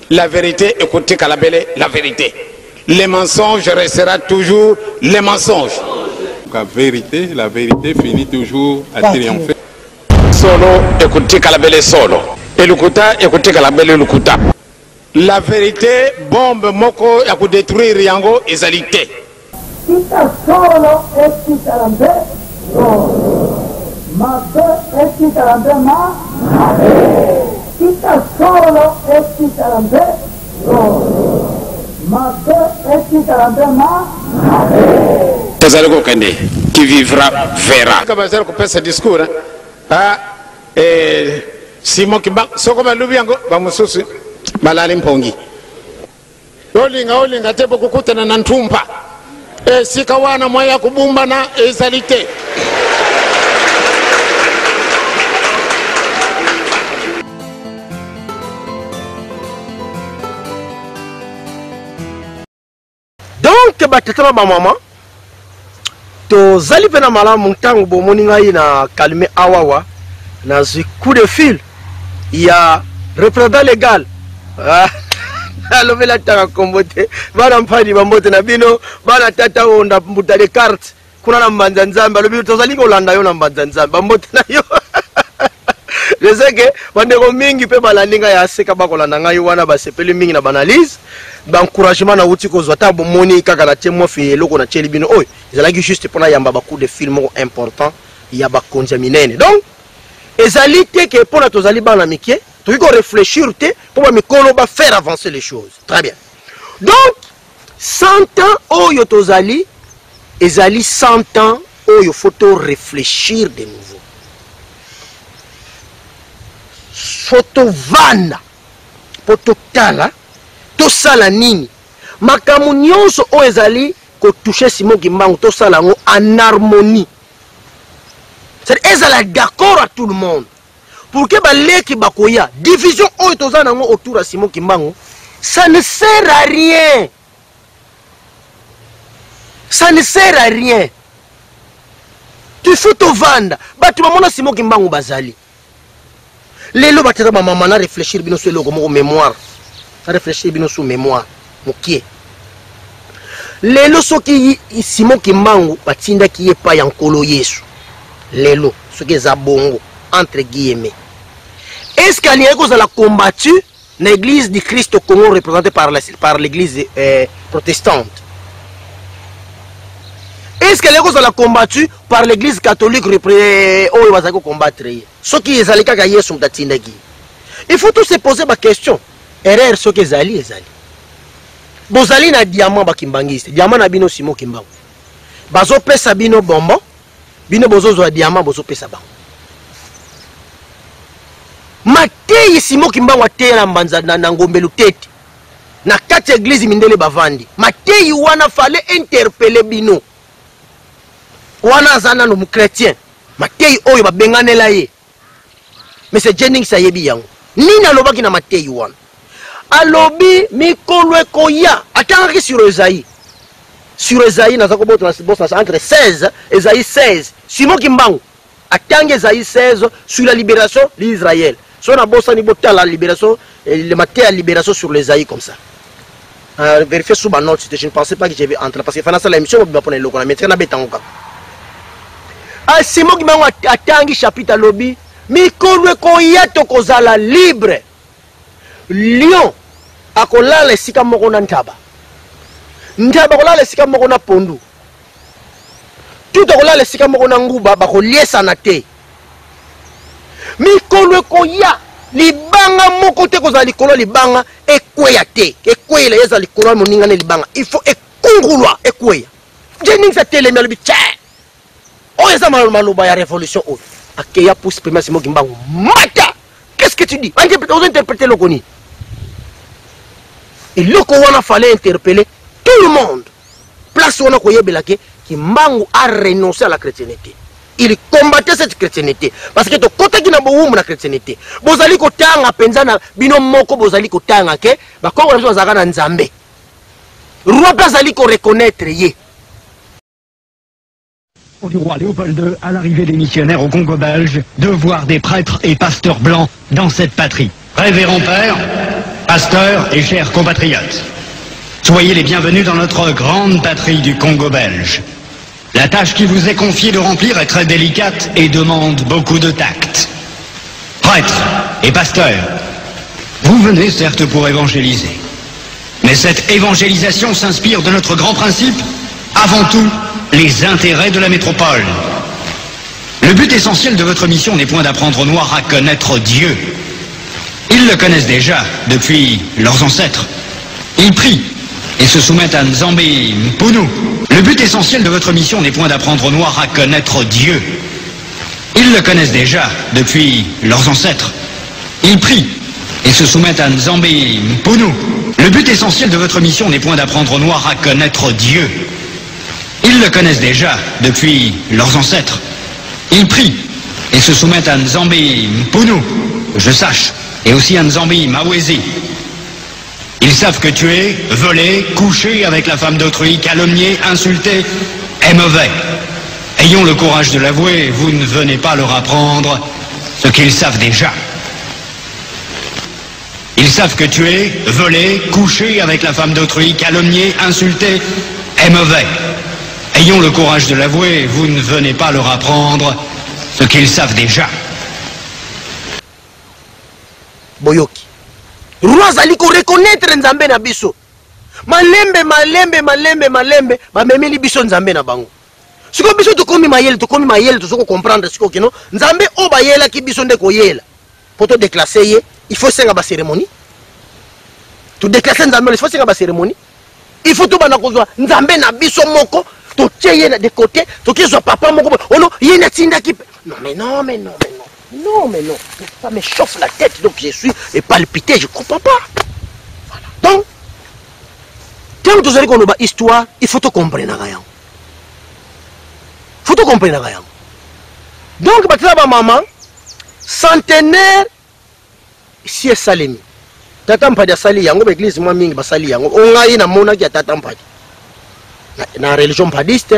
Speaker 6: La vérité, écoutez Kalabele, la vérité. Les mensonges restera toujours les mensonges.
Speaker 2: La vérité finit toujours à triompher.
Speaker 6: Solo, écoutez Kalabele solo. Et Lukuta, écoutez Kalabele Lukuta. La vérité, bombe moko ya détruire yango ezalité.
Speaker 10: Kita solo Kalambe. Mabe Kalambe ma. Kita solo Kalambe. Mabe Kalambe ma.
Speaker 6: Tazaleko Kende, qui vivra verra. Comme ça, on peut ce discours. Simon Kimbangu, soko balubi yango bamususu balali mpongi. Olinga te bokukutana na ntumpa. Sika wana moya kubumba na ezalité.
Speaker 1: Donc batata ba mama to zali pena malamu ntango bomoni ngai na calmer awawa na coup de fil il y a représentant légal alobela taka kombote bana mpadi bambote na bino bana tata onda mbuta de carte kuna na mbanza nzambe alobi tozali kolanda yo na mbanza nzambe bambote na yo je sais que bandeko mingi pe balandinga ya seka bakolanda ngai wana basepeli mingi na banalise d'encouragement na wuti kozwa ta bomoni kaka na témoin fi eloko na tsheli bino oy ezalaki juste pona yamba ba coup de film important ya ba konja minene donc ezali te ke pona tozali bana mikie to ko réfléchir te pour ba mikolo ba faire avancer les choses très bien donc 100 ans oyo tozali ezali 100 ans oyo faut réfléchir de nouveau faut vana poto tala to sala nini makamu nyonso o ezali ko toucher Simon Kimbangu to sala ngo en harmonie c'est ezala d'accord à tout le monde pour que baleki bakoya division o tozana ngo autour à Simon Kimbangu ça ne sert à rien tu faut to vanda batu bamona Simon Kimbangu bazali Les lots battra ma maman réfléchir bino sur le mémoire. Ça réfléchir bino sur mémoire. Mokie. Les lots so qui Simon Kimbangu batinda qui est pas yankolo Yesu. Les lots ce qui est zabongo entre guillemets. Est-ce qu'il y a cause à la combattu l'église du Christ au Congo représentée par l'église protestante? Est-ce qu'elle est la combattue par l'église catholique au combattre? Ce qui est allé à Yesu Mtatindagi. Il faut tous se poser ma question. Erreur ce que Zali. Bozali na diamant bakimbangiste. Diamant na bino Simon Kimbangu. Bazo pesa bino bonbon. Bino bozo zo diamant bozo pesa bango. Matei Simon Kimbangu atera mbanza na ngombelu tete. Na kati église mindele bavandi. Matei wana fallait interpeller bino. Wana zana no chrétien Matei oyo babenganela ye mais c'est Jennings ayebi yango nini alobaki na Matei wana alobi mikolo ekoya atangaki sur Esaïe naza kobota entre 16 Esaïe 16 Simon Kimbangu atangi Esaïe 16 sur la libération d'Israël so na bossa ni bota la libération le Matei à libération sur l'Esaïe comme ça vérifier sous ma note je ne pensais pas que j'avais entré parce que fana ça l'émission ba pona lokona mais na betangoka Simon Kimbangu atangi chapitre lobby mikolo ekoya tokozala libre lion akolala esika moko na ntaba kolala esika moko na pondu tout akolala esika moko na nguba bakoliesana te mikolo ekoya libanga moko te kozala likolo libanga ekweya te ekweyela yeza likolo moninga ne libanga il faut ekungulwa ekweya Jennings atelemi alobi tche oyo eza maloba ya révolution oyo akeya pousse premier Simon Kimbangu mata qu'est-ce que tu dis on interpréter le koni et le wana fallait interpeller tout le monde place wana koyebela ke Kimbangu a renoncé à la chrétienté. Il combattait cette chrétienté parce que to kota kina boumbu na chrétienté bozali kotanga penza na bino moko bozali kotanga ke ba kongo na zaka na nzambe roi bazali ko reconnaître ye.
Speaker 11: Du roi Léopold II à l'arrivée des missionnaires au Congo belge de voir des prêtres et pasteurs blancs dans cette patrie. Révérend père, pasteurs et chers compatriotes, soyez les bienvenus dans notre grande patrie du Congo belge. La tâche qui vous est confiée de remplir est très délicate et demande beaucoup de tact. Prêtres et pasteurs, vous venez certes pour évangéliser, mais cette évangélisation s'inspire de notre grand principe, avant tout, les intérêts de la métropole. Le but essentiel de votre mission n'est point d'apprendre aux Noirs à connaître Dieu. Ils le connaissent déjà depuis leurs ancêtres. Ils prient et se soumettent à Nzambi Mpunu. Le but essentiel de votre mission n'est point d'apprendre aux Noirs à connaître Dieu. Ils le connaissent déjà depuis leurs ancêtres. Ils prient et se soumettent à Nzambi Mpunu. Le but essentiel de votre mission n'est point d'apprendre aux Noirs à connaître Dieu. Ils le connaissent déjà depuis leurs ancêtres. Ils prient et se soumettent à Nzambi Mpunu, je sache, et aussi à Nzambi Mawezi. Ils savent que tuer, voler, coucher avec la femme d'autrui, calomnier, insulter est mauvais. Ayons le courage de l'avouer, vous ne venez pas leur apprendre ce qu'ils savent déjà. Ils savent que tuer, voler, coucher avec la femme d'autrui, calomnier, insulter est mauvais. Ayons le courage de l'avouer, vous ne venez pas leur apprendre ce qu'ils savent déjà.
Speaker 1: Boyoki. Roi zali ko reconnaître Nzambe na biso. Malembe, ba memeli biso Nzambe na bango. Siko biso to komi mayele, to soko comprendre siko kino. Nzambe o ba yela ki biso nde ko yela. Pour te déclasser ye, il faut senga ba cérémonie. To déclasser Nzambe, il faut senga ba cérémonie. Il faut tout bana kozwa Nzambe na biso moko. To tcheye de côté, to ki soit papa moko. Oh non, yena tinda ki. Non. Ça me chauffe la tête, donc je suis palpité, je ne comprends pas. Voilà. Donc, quand vous avez une histoire, il faut tout comprendre. Donc, ma maman, centenaire, si elle salimi. Tata mpadi sali yango, l'église moi mingi basali yango. On a une mona qui a tata mpadi. Dans la religion padiste,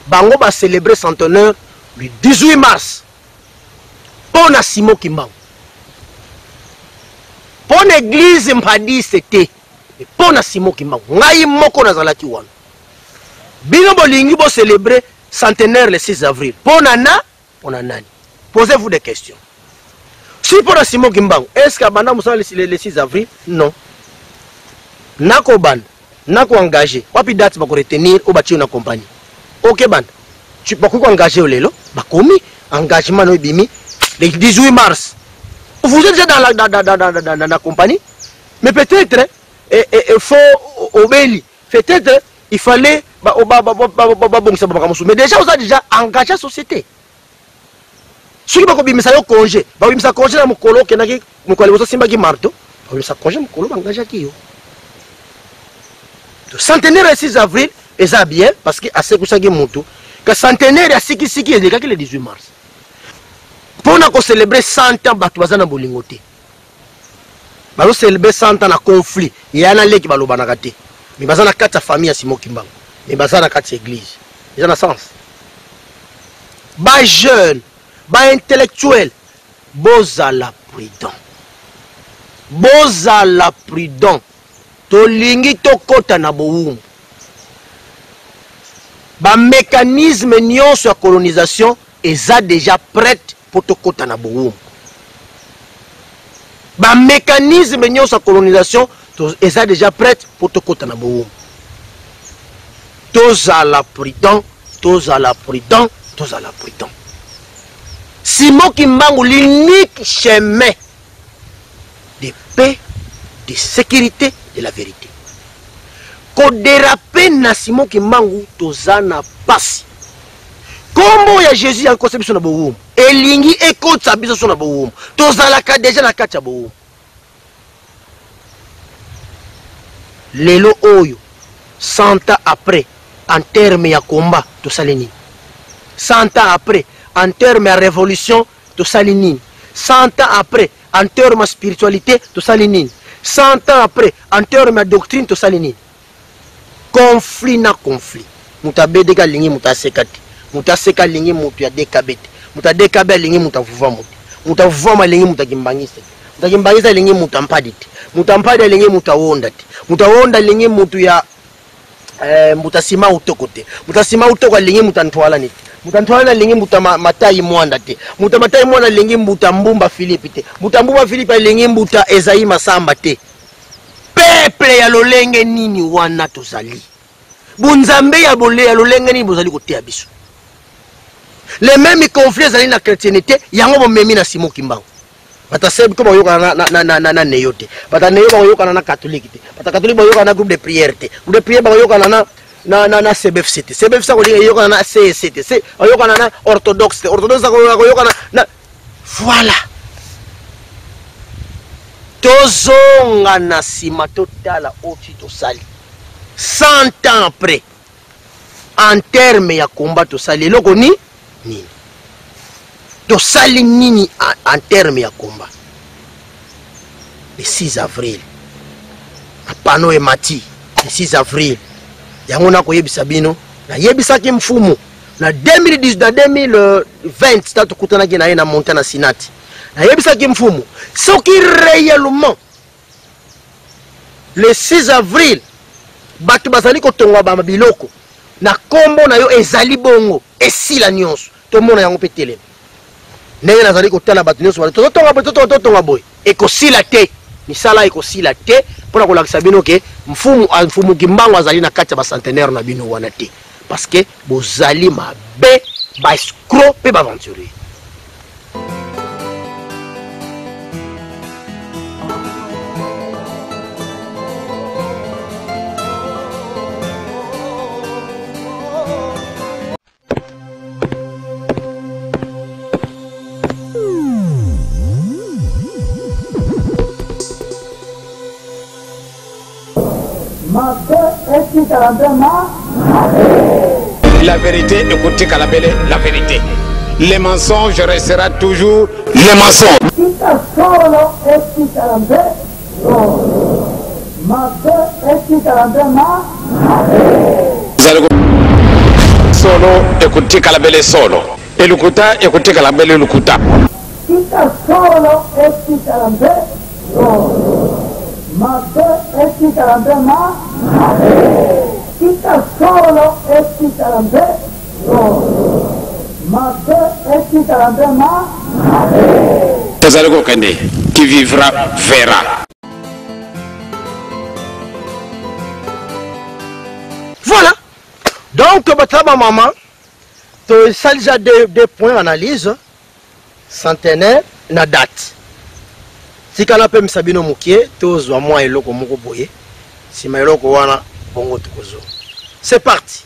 Speaker 1: bango va célébrer centenaire le 18 mars. On a Simon Kimbangu. Pour l'église, m'a dit c'était. Pour na Simon Kimbangu. Ngai moko nazalaki wana. Bino bolingi bo célébrer centenaire le 6 avril. Pour nana, pour nani. Posez-vous des questions. Si pour na Simon Kimbangu, est-ce que banda musala le 6 avril? Non. Nako band, nako engagé. Wapi date ba ko retenir au bâti na compagnie. OK band. Tu peux quoi engager au lelo? Ba komi engagement no bimi le 18 mars. Vous êtes déjà dans la compagnie, mais peut-être il faut obéir. Peut-être il fallait mais déjà vous avez déjà engagé la société. Si vous avez un congé, vous avez un congé dans mon colo qui est un marteau, vous avez un congé dans mon colo engagé qui centenaire le 6 avril, et ça bien parce que à ce que ça que centenaire à Siki Siki est le 18 mars. Pour nous célébrer 100 ans, nous avons bolingoté. Nous célébrer 100 ans de conflit. Il y a un lek qui va l'obanagate. Mais nous avons 4 familles à Simon Kimbangu. Mais nous avons 4 églises. Il y a un sens. Les jeunes, les intellectuels, bozala prudent. Bozala prudent. Tolingi tokota na boum. Les mécanismes sur la colonisation est déjà prêt pour te kota na boum. Le mécanisme de sa colonisation est déjà prêt pour te kota na boum. Tous à la prudent, tous à la prudent, tous à la prudent. Simon Kimbangu, l'unique chemin de paix, de sécurité, de la vérité. Quand déraper na Simon Kimbangu, tous à na passe. Comment il y a Jésus en conception de Boum? Et Lingi écoute sa biso na Boum. Tous à la déjà la kacha Boum. Lelo Oyo, 100 ans après, en termes de combat, tout ça l'ennemi. 100 ans après, en termes de révolution, tout ça l'ennemi. 100 ans après, en termes de spiritualité, tout ça l'ennemi. 100 ans après, en termes de doctrine, tout ça l'ennemi. Conflit na conflit. Mutabedeka lingi mutasekati. Mutaseka lingi mutu ya dekabete. Mutadekabe lingi mutavuva mutu. Mutavuva lingi mutakimbangisa. Mutakimbangisa lingi mutampaditi. Mutampadi lingi mutawondati. Mutawonda lingi mutu ya mutasima utokote. Mutasima utoko lingi mutantwala niti. Mutantwala lingi mutamatai mwanda te. Mutamatai mwanda lingi mutambumba Filipi te. Mutambumba Filipi lingi muta Ezaï Masamba te. Peuple ya lolenge nini wana tozali. Bunzambe ya bole ya lolenge nini bozali kote abiso. Les mêmes conflits dans la chrétienté, il y a un même na Simon Kimbangu. Bataseb comme yoka na neyote. Bataneyo ba yoka na catholique. Bata catholique ba yoka na groupe de prière te. Groupe de prière ba yoka na CBFCT. CBFCT ko yoka na CSCT. C'est yoka na orthodoxe. Orthodoxe ko yoka na voilà. Tozonga na sima totala oti to sali. 100 ans après, en termes ya combat to sali loko ni nini to sali nini en termes ya combat. Le 6 avril pano emati le 6 avril yango na koyebisa bino na yebisaki mfumu na 2010 na 2020 tatu kutana ki na ye na Montana Sinati na yebisaki mfumu soki réellement le 6 avril batu bazali kotonga ba biloko na kombo na yo ezali bongo esila nyonso to mona yango petele ndenge nazali kotala batu nyonso bali totonga boy ekosila te misala ekosila te pona kolakisa bino ke mfumu Kimbangu azali na kati ya ba centenaire na bino wana te parce que bozali mabe ba escroc pe ba aventurier.
Speaker 6: La vérité, écoutez Kalabele, la vérité. Les mensonges restera toujours les mensonges. Solo, écoutez Kalabele solo. Et Lukuta, écoutez Kalabele Lukuta.
Speaker 10: Mabe esti tarambema. Kita solo esti tarambe. Mabe esti tarambema.
Speaker 6: Tazaleko Kende, qui vivra verra.
Speaker 1: Voilà. Donc, Bataba Maman, ça déjà des points d'analyse. Centenaire, na date. Si on a pu Sabino Moukié, tous ou moi et l'autre Moko Boye, si ma l'autre wana bongo tukozo. C'est parti.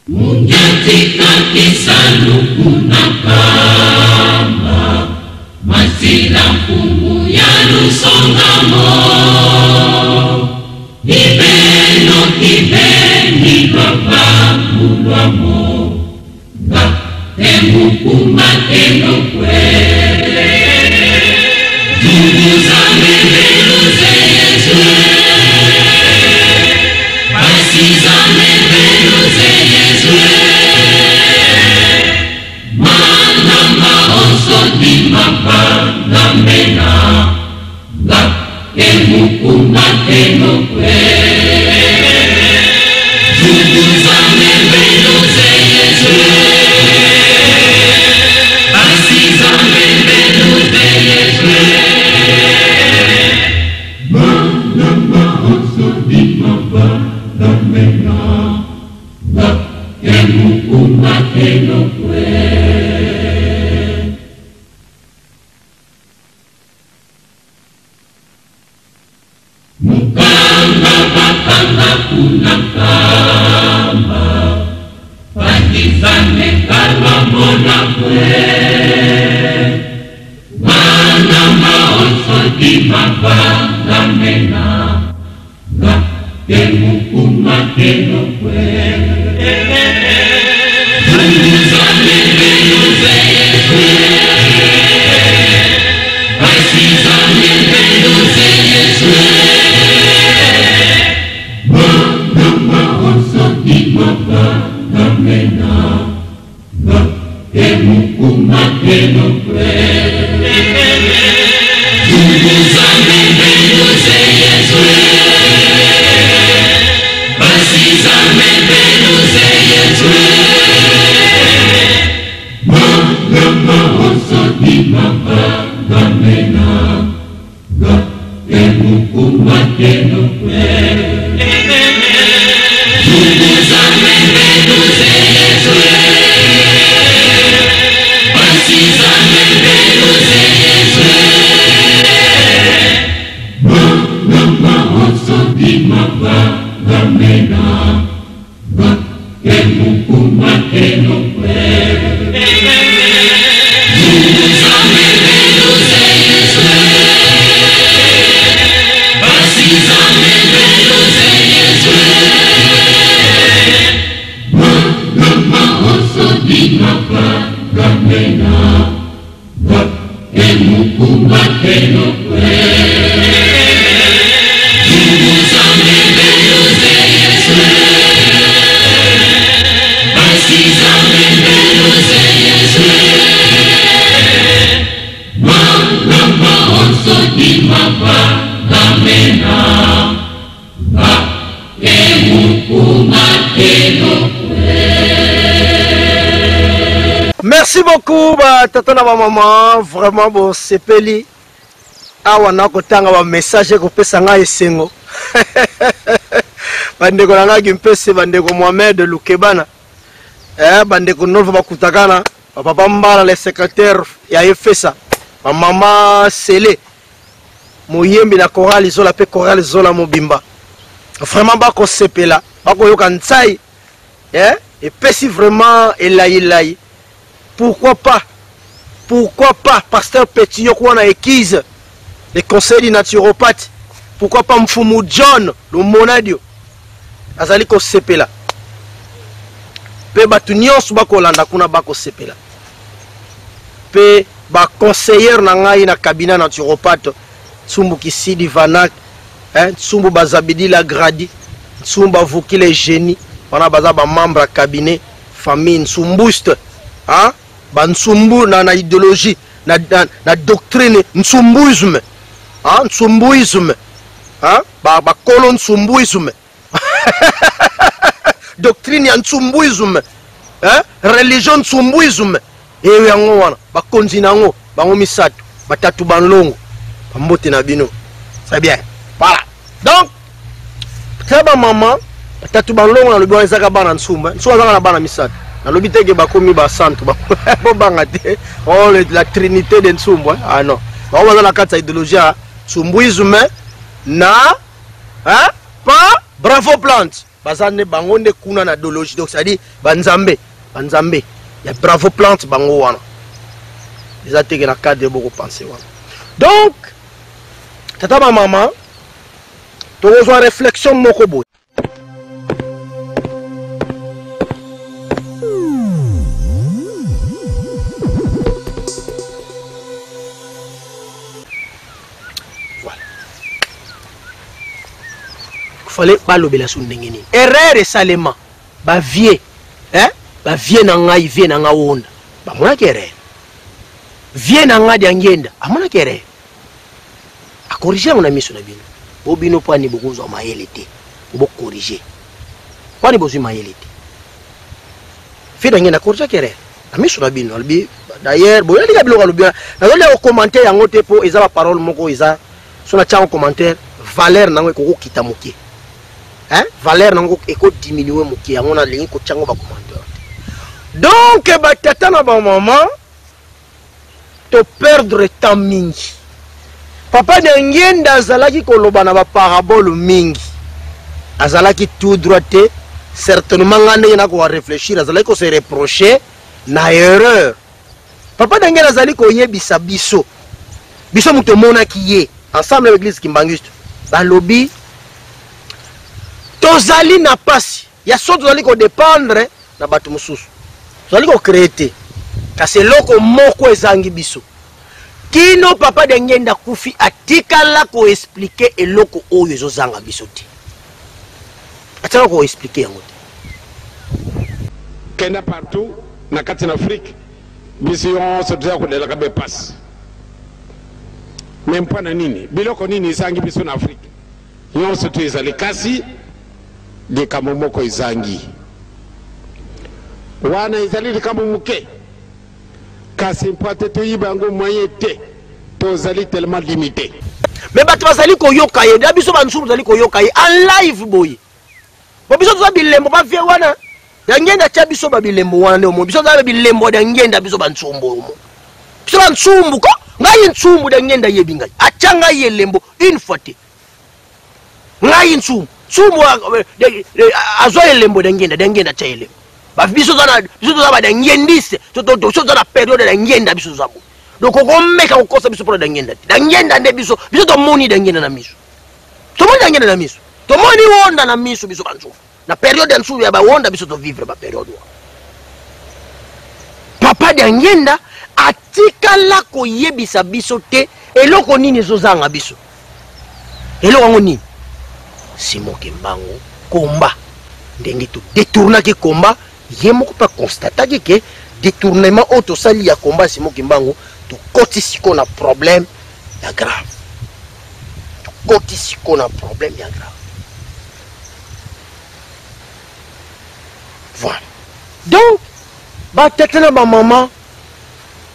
Speaker 12: Munjati kakisanu kunakama masila mpungu ya lusongamo ibeno kibeni baba mulwamo nga emukuma enokwe Zubuza mebeluze yezwe Basiza mebeluze yezwe Mana maonso di mapanga mena Nga emukuma enokwe Zubuza mebeluze yezwe Basiza mebeluze yezwe Mana maonso di mapanga mena Nga emukuma enokwe Mukanga bakanga kunakama Pandizane kalwa mona kwe Mana maonso di mapanga mena Nga emukuma enokwe Zunguzane beluze yezwe Basizane beluze yezwe Mana maonso di mapanga mena Nga emukuma enokwe Zunguzane beluze yezwe Basizane beluze yezwe Mana maonso di mapanga mena Nga emukuma enokwe Zunguzane beluze yezwe Basizane beluze yezwe Mana maonso di mapanga mena Nga emukuma enokwe Zunguzane beluze yezwe Basizane beluze yezwe Mana maonso di mapanga mena Nga emukuma enokwe Zunguzane beluze yezwe Basizane beluze yezwe Mana maonso di mapanga mena Nga emukuma enokwe.
Speaker 1: Merci beaucoup, tata na maman. Vraiment, bon, c'est peli. Awa na kotanga ba message ko pesa nga esengo. Bandeko na nga gimpese bandeko Mohamed Lukebana. Bandeko Nolva bakutakana. Papa Mbala le secrétaire ya Efesa. Maman Sele. Moyembi na chorale zola pe chorale zola mobimba. Vraiment bako sepela. Bako yoka ntsai. Et pesi vraiment elai. Pourquoi pas? Pourquoi pas? Pasteur Petit Yoko na équise. Les conseils du naturopathe. Pourquoi pas Mfumu John, le monadio? Azali ko sepela. Pe batu nyonso bako landa kuna bako sepela. Pe ba conseiller na ngai na cabinet naturopathe. Tsumbu Kisidi Vanak, Tsumbu Bazabidi la Gradi, Tsumbu Avuki les génies. On a baza ba membre à cabinet, famille Nsumbuste, Bansumbu na idéologie, na doctrine nsumbuisme, nsumbuisme, ba kolo nsumbuisme, doctrine ya nsumbuisme, religion nsumbuisme, ewe yango wana ba konzi nango bango misato batatu banlongo bambote na bino. C'est bien. Voilà. Donc très ba maman batatu banlongo na lobi ezaka bana nsumba nsumba zaka na bana misato na lobi tege bakomi ba santo ba banga te oh la trinité de nsumba. Ah non ba on na kata idéologie nsumbuisme na pas bravo plante bazane bango nde kuna na idéologie. Donc ça dit banzambe ya bravo plante bango wana ils atteigent na cadre beaucoup penser wana. Donc tata ma maman to besoin réflexion moko boy. Voilà. Fallait pas l'obéir sur ndengeni. Erreur salema ba vie ba vie na ngai vie na nga wonda ba mona kere vie na nga de ngenda amona kere a corriger mon ami sur na bino bobino pani bokozo mayelete bo corriger pani bozu mayelete vie na ngenda corriger kere ami sur na bino albi d'ailleurs bo yali kabilo ka lobia na zole o commenter yango te po eza ba parole moko eza sona cha en commentaire valeur nango ko kita mokie valeur nango eko diminuer mokie yango na lingi ko chango ba commentaire. Donc batata na ba maman to perdre temps mingi. Papa de ngenda azalaki koloba na ba parabole mingi. Azalaki tout droité, certainement ngane na ko réfléchir, azalaki ko se reprocher na erreur. Papa de ngenda azali ko yebisa biso. Biso muto mona kiye ensemble avec l'église Kimbanguiste. Ba lobby tozali na pasi. Ya so tozali ko dépendre na batu mususu. Tozali ko créer kasi loko moko ezangi biso. Kino papa de ngenda kufi atikala ko expliquer eloko oyo ezozanga biso te. Ataka ko expliquer yango te.
Speaker 6: Kenda partout na kati na Afrique biso yon se tya ko lela kabe passe. Même pas na nini biloko nini ezangi biso na Afrique. Yon se tya ezali kasi de kamomoko ezangi. Wana ezali de kamomuke. Kasi mpate to yibango moyen te tozali tellement limité.
Speaker 1: Mais bato bazali ko yoka ye da biso bansumu bazali ko yoka ye en live boy. Bo biso toza bilembo ba vie wana. Ya ngenda cha biso ba bilembo wana ne mo biso za bilembo da ngenda biso bansumbu mo. Biso bansumbu ko ngai nsumbu da ngenda yebi ngai. Achanga ye lembo une fois te. Ngai nsumbu. Sumbu azo ye lembo da ngenda cha ye lembo. Ba biso za ba da ngendise to za na période da ngenda biso za bo. Donc on meka kokosa biso pour da ngenda. Da ngenda nde biso to moni da ngenda na miso. To moni da ngenda na miso. To moni wonda na miso biso bantu. Na période ya nsubu ya ba wonda biso to vivre ba période wa. Papa da ngenda atikala ko yebisa biso te eloko nini ezozanga biso. Eloko ngoni Simoke Mbangu komba ndenge to détourna ke komba yemoko pa constata ke détournement auto sali ya komba Simoke Mbangu to koti siko na problème ya grave. To koti siko na problème ya grave. Voilà. Donc ba tetena ba maman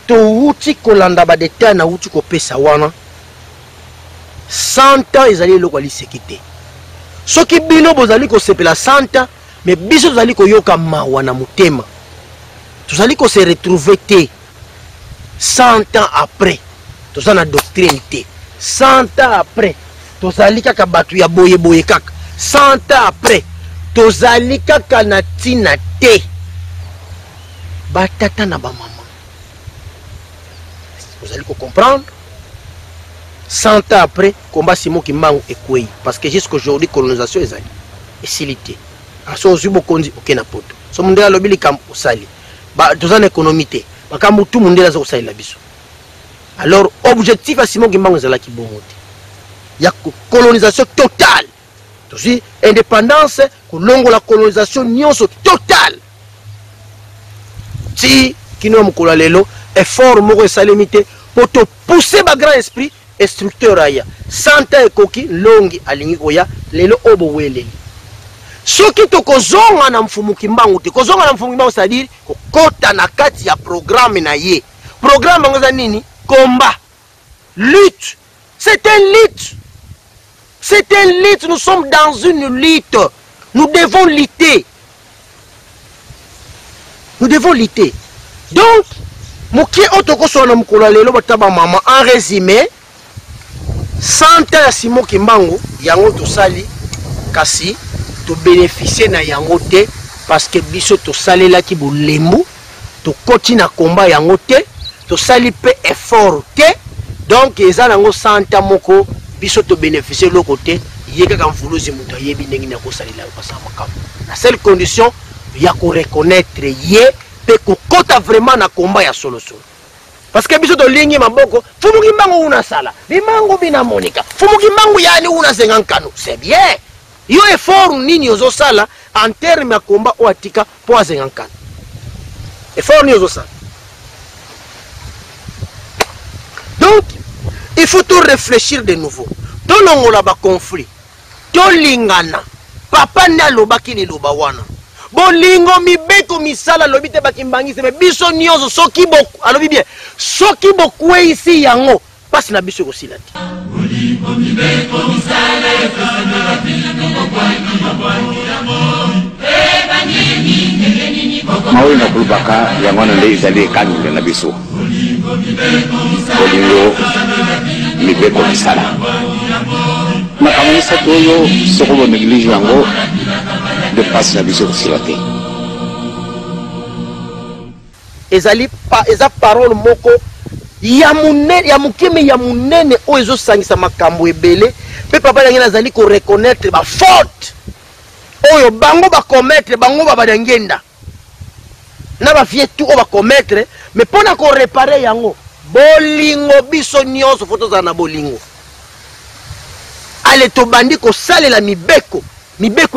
Speaker 1: to wuti kolanda ba détail na wuti ko pesa wana 100 ans ezali loko ali sekité. Soki bino bozali ko sepela 100 ans mais biso tozali ko yoka mawa na mutema. Tozali ko se retrouver te 100 ans après. Tozali na doctrine te. 100 ans après. Tozali kaka batu ya boye boye kaka. 100 ans après. Tozali kaka na tina te. Batata na ba maman. Vous allez comprendre. 100 ans après, combat Simoke Mbangu est quoi? Parce que jusqu'à aujourd'hui, colonisation est allée. Et silité. À ce moment où on a poto. Ce monde a lobby camp au sali. Bah, tous en économie. Bah, quand tout le monde est au sali la biso. Alors, objectif à Simoke Mbangu est là qui bon. Il y a colonisation totale. Aussi, indépendance, la colonisation nyonso totale. Si, qui nous a lelo, effort moko salimité pour te pousser ba grand esprit instructeur aya santa ekoki longi alingi koya lelo obo wele soki to kozonga na mfumuki mbangu te kozonga na mfumuki mbangu c'est-à-dire kokota na kati ya programme na ye programme ngoza nini combat lutte c'est un lutte. C'est un lutte, nous sommes dans une lutte. Nous devons lutter. Nous devons lutter. Donc, Mouki Otokosona Mukula Lelo Bataba Mama, en résumé, Santa Simo Kimbango, Yango to sali, Kasi, to bénéficier na Yango te, parce que biso to sali la ki lembu, to koti na combat Yango te, to sali pe effort te, donc eza nango Santa Moko, biso to bénéficier de l'autre côté, yeka kam fuluzi muta yebi nengi na ko salila ko sa makam. La seule condition ya ko reconnaître ye pe ko kota vraiment na combat ya solo solo. Parce que biso to lingi maboko, fumuki mbangu una sala, bimango bina monika. Fumuki mbangu yani una zengankano. C'est bien. Yo effort nini ozo sala en terme ya combat o atika po zengankano. Effort ni ozo sala. Donc il faut tout réfléchir de nouveau. Tout le monde a conflit. Tout lingana. Papa n'a lobaki ni lobawana. Bon lingo mi beko mi sala lobite bakimbangi se biso nyozo soki boku. Alobi bien. Soki boku ici yango. Passe na biso ko silati. Lingo mi beko mi sala
Speaker 6: mawe na kulubaka yango na ndei zali kanile na biso. Bolingo mibeko misala makamisa toyo soko néglige yango de passe na biso silate
Speaker 1: ezali pa eza parole moko ya munene ya mukime ya munene o ezo sangisa makambo ebele pe papa yangi nazali ko reconnaître ba faute oyo bango ba commettre bango ba badangenda na ba vie tout o ba commettre mais pona ko réparer yango bolingo biso nyonso foto za na bolingo ale to bandi ko salela mibeko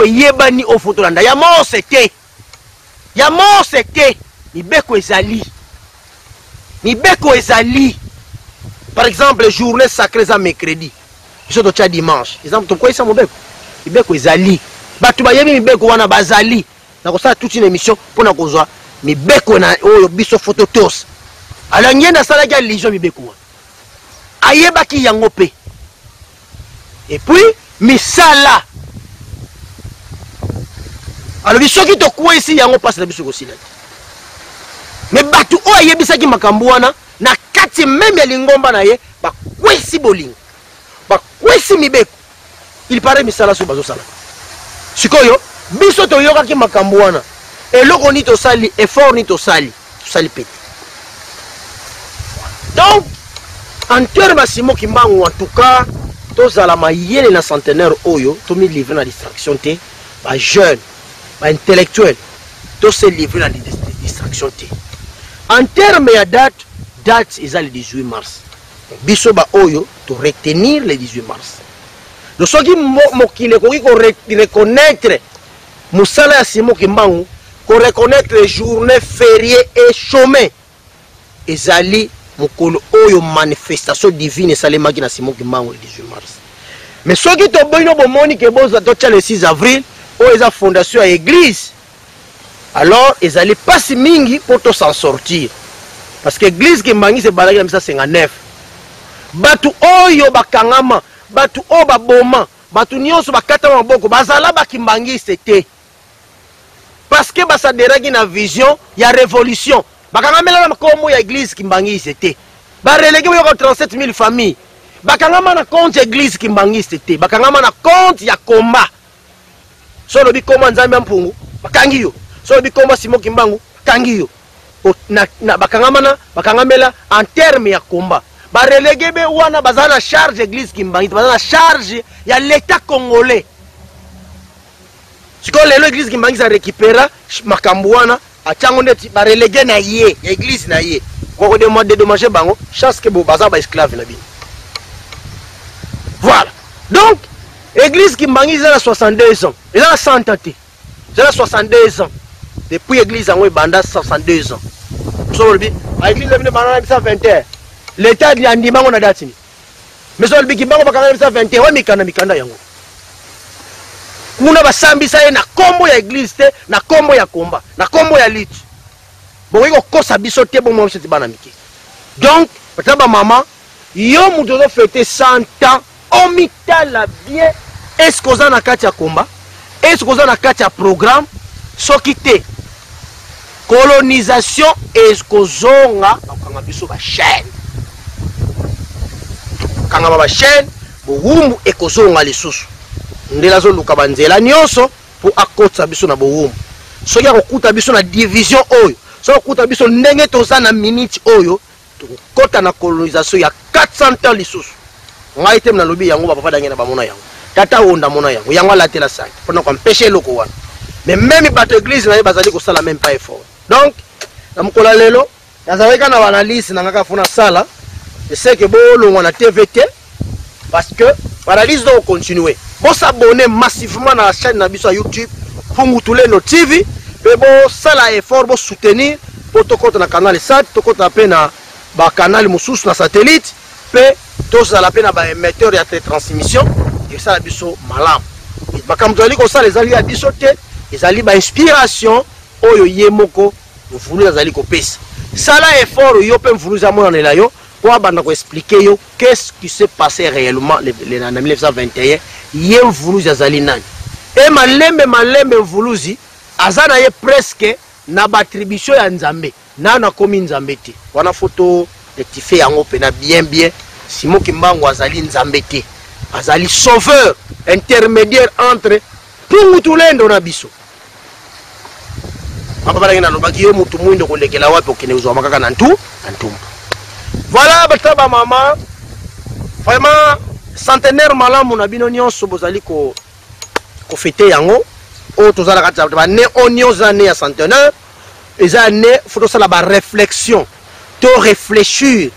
Speaker 1: yebani o foto landa ya mose te mibeko ezali par exemple journée sacrée za mercredi biso to tia dimanche exemple to ko isa mibeko ezali batu bayebi mibeko wana bazali na ko sala toute une émission pona kozwa mibeko na oyo biso foto tos ala ngenda sala ya lijo mibeko wana ayebaki yango pe et puis misala alors bisoki to kwa ici yango passe na biso ko sila mais batu o ayebisaki makambo wana na kati même ya lingomba na ye ba kwesi bolingo ba kwesi mibeko il paraît misala so bazo sala sikoyo biso to yokaki makambo wana eloko ni to sali effort ni to sali pete. Donc en termes de Simo Kimbangu en tout cas tous à la mayele na centenaire oyo to mi livrer na distraction te ba jeune ba intellectuel to se livrer na distraction te. En termes de date est le 18 mars. Biso ba oyo to retenir le 18 mars. Le soki mokile ko reconnaître musala ya Simo Kimbangu ko reconnaître les journées fériées et chômées. Ezali mokolo oyo manifestation divine salemaki na Simo Kimbangu le 18 mars. Mais soki to boino bomoni ke boza to le 6 avril o eza fondation ya église. Alors ezali pasi mingi pour to s'en sortir. Parce que l'église Kimbangi c'est balaki na 1959. Batu oyo bakangama, batu o baboma, batu nyonso bakata maboko bazala bakimbangi c'était. Parce que basaderaki na vision ya révolution. Bakangamela na komo ya église Kimbangi c'était. Ba relégué yo 37 000 familles. Bakangama na compte église Kimbangi c'était. Bakangama na compte ya combat. Solo bi koma nzambe mpungu, bakangi yo. Solo bi koma Simo Kimbangu, bakangi yo. Bakangamela en terme ya combat. Ba relégué be wana bazana charge église Kimbangi, bazana charge ya l'état congolais. Si quand l'église Kimbangi ça récupéra makambo wana atiango ndeti ba relégué na ye, ya église na ye. Ko demander dédommager bango, chasse que bo bazaba esclave na bi. Voilà. Donc église Kimbangi ça a 62 ans. Il a 100 ans. Il a 62 ans. Depuis l'église en banda 62 ans. L'église est venue en 1921. l'état de Andimango na date ni. Mais sur le Bikimbango bakanga 21 mikanda yango. Kuna basambisa ye na kombo ya église te, na kombo ya komba, na kombo ya lit. Bon iko kosa biso te bon mo cheti bana miki. Donc, pataba maman, yo muto zo fêter 100 ans, omitala bien. Est-ce qu'on a na kati ya komba? Est-ce qu'on a na kati ya programme? Soki te. Colonisation est-ce qu'on zonga bakanga biso ba chaîne. Kanga ba chaîne, bo wumbu ekozonga lisusu. Ndela zo luka banzela nyonso pour akotsa biso na bo wumbu. Soki akokuta biso na division oyo, soki akokuta biso ndenge toza na minute oyo, kota na colonisation ya 400 ans lisusu. Ngai te na lobi yango papa dangena ba mona yango. Tata onda mona yango. Yango alatela sank. Pona kwa mpeshe loko wana. Mais même bato église na bazali ko sala même pas effort. Donc, na mukola lelo, nazaweka na analyse na ngaka funa sala. Je sais que bon on a TVT parce que l'analyse doit continuer. Bon s'abonner massivement à la chaîne na biso YouTube pour mutuler nos TV. Mais bon ça la effort pour soutenir pour to compte na canal SAT, to compte na pena ba canal mususu na satellite, pe to ça la pena ba émetteur ya transmission et ça la biso malam. Ba kam toli ko ça les alliés à biso te, les alliés ba inspiration oyo yemoko mvulu azali ko pesa. Ça la effort yo pe mvulu za mona na yo pour abanda ko expliquer yo qu'est-ce qui s'est passé réellement en 1921 ye mvulu azali nani. Et malembe mvuluzi azana ye presque na battribution ya nzambe na komi nzambe te wana photo rectifier yango pena bien Simon Kimbangu azali nzambe te azali sauveur intermédiaire entre Pungutulendo na biso papa bala ngena lobaki yo mutu mwindo kolekela wapi okene uzwa makaka na ntumba. Voilà bataba mama vraiment centenaire malamu na bino nyonso bozali ko fêter yango o tozala kati ba ne onions année à centenaire les années faut ça la ba réflexion to réfléchir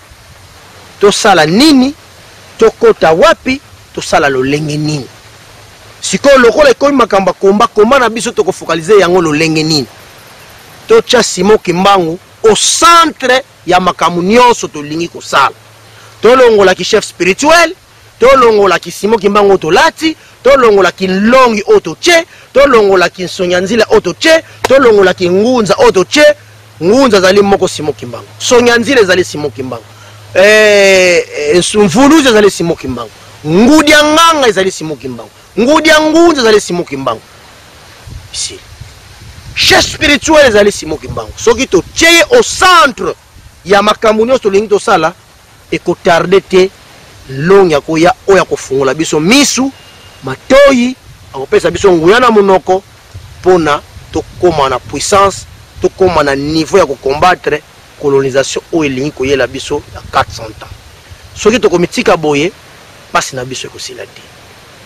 Speaker 1: to sala nini to kota wapi to sala lolenge nini siko lokola ko makamba komba na biso to ko focaliser yango lolenge nini to cha Simon Kimbangu au centre ya makamu nyonso to lingi ko sala to longola ki chef spirituel to longola ki Simon Kimbangu to lati to longola ki longi oto che to longola ki sonyanzila oto che to longola ki ngunza oto che ngunza zali moko Simon Kimbangu sonyanzila zali Simon Kimbangu mvuluza zali Simon Kimbangu ngudi nganga zali Simon Kimbangu ngudi ngunza zali Simon Kimbangu ici chef spirituel zali Simon Kimbangu soki to che au centre ya makamunyo to lingi to sala e ko tarder te longa ko ya oya ko fungula biso misu matoyi akopesa biso nguyana munoko pona to koma na puissance to koma na niveau ya ko combattre colonisation o elingi ko yela biso ya 400 ans soki to komitika boye pasi na biso ko silati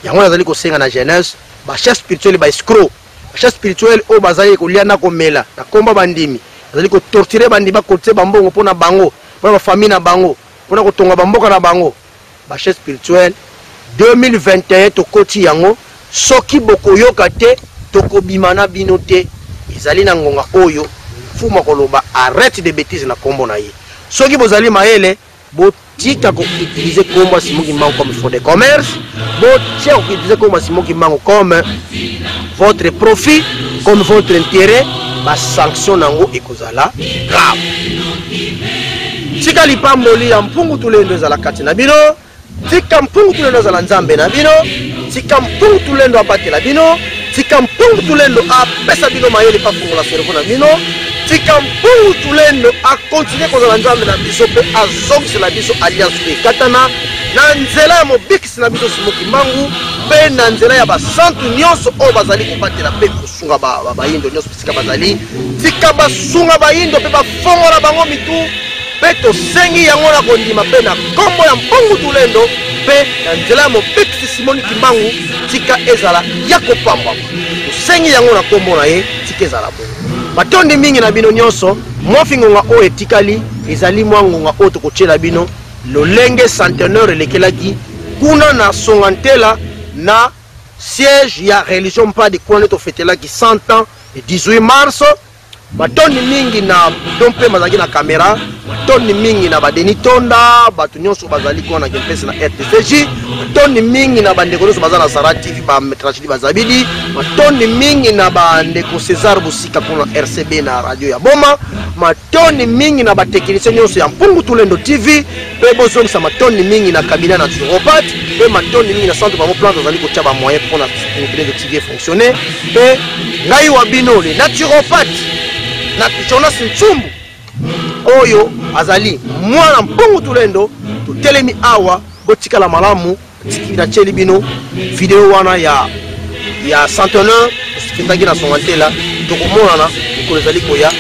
Speaker 1: yango nazali ko senga na jeunesse ba chef spirituel ba escroc ba chef spirituel o bazali ko liana ko mela na komba bandimi bazali ko torturer bandi ba kote bambongo pona bango pona ba famille na bango pona ko tonga bamboka na bango ba chef spirituel 2021 to koti yango soki bokoyoka te tokobimana bino te ezali na ngonga oyo fuma koloba arrête de bêtises na kombo na ye soki bozali maele botika ko utiliser kombo Simon Kimbangu comme fonds de commerce botia ko utiliser kombo Simon Kimbangu comme votre profit comme votre intérêt ba sanction nango ekozala grave tika lipamboli ya Mpungutulendo ezala kati na bino tika Mpungutulendo ezala nzambe na bino tika Mpungutulendo abatela bino tika Mpungutulendo apesa bino mayele pa fungola cerveau na bino tika Mpungutulendo a continuer kozala nzambe na biso pe azongisela biso alliance ekatana na nzela ya mobikisi na biso Simon Kimbangu pe na nzela ya basantu nyonso oyo bazali kobatela pe kosunga bayindo nyonso bisika bazali tika basunga bayindo pe bafongola bango mitu pe tosengi yango na kondima pe na kombo ya Mpungutulendo pe na nzela ya mobikisi Simon Kimbangu tika ezala ya kopamba tosengi yango na kombo na ye tika ezala bongo batondi mingi na bino nyonso mofingonga oyo etikali ezali mwangonga oyo tokotiela bino lolenge centenaire elekelaki kuna na Songantela na siège ya religion mpa de kuna tofetelaki 100 ans le 18 mars batoni mingi na dompe mazaki na kamera, batoni mingi na badeni tonda, batu nyonso bazali kwa na Gempes na RTCJ, batoni mingi na bandeko nyonso bazala na Sara TV ba Tragedy Bazabidi, batoni mingi na bandeko César Busika kuna RCB na radio ya Boma, matoni mingi na bateknisien nyonso ya Mpungu Tulendo TV, pe bozongisa matoni mingi na kabina na naturopathe, pe matoni mingi na centre ba plan bazali ko tia ba moyen pour na Tulendo TV fonctionner, pe ngai wa bino le naturopathe na Jonas Ntsumbu oyo azali mwana Mpungu Tulendo tutelemi awa botikala malamu tikira cheli bino video wana ya centenaire kitaki na songantela tokomona na kolezali koya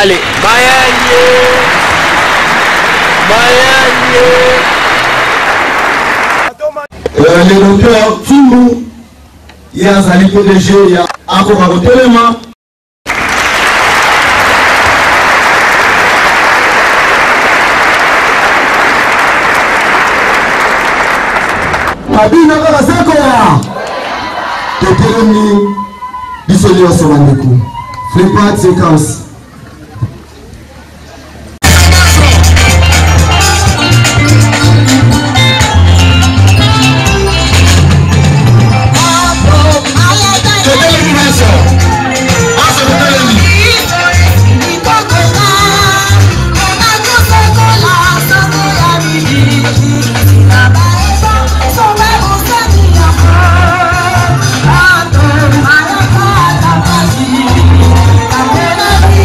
Speaker 1: ale bayanye
Speaker 13: le docteur Tsumbu ya zali PDG ya akoka kotelema Kabina kaka seko ya Tetelemi Bisoli wa Somandeku Flipart séquence
Speaker 12: Thank you.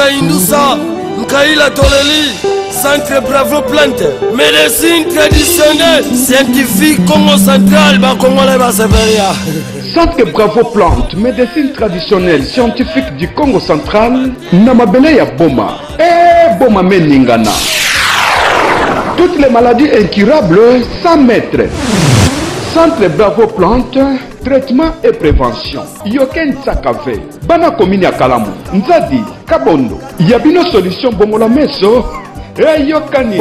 Speaker 14: Indusa, Nkaila Toleli, Centre Bravo Plante, médecine traditionnelle, scientifique Congo Central, Congolais Baseveria.
Speaker 15: Centre Bravo Plante, médecine traditionnelle, scientifique du Congo Central, Namabele ya Boma, et Boma Meningana. Toutes les maladies incurables, 100 mètres. Centre Bravo Plante, traitement et prévention. Yoken Tsakave, Bana Komini Akalamu, Nzadi, Kabondo, Yabino Solution Bomola Meso, Yokani.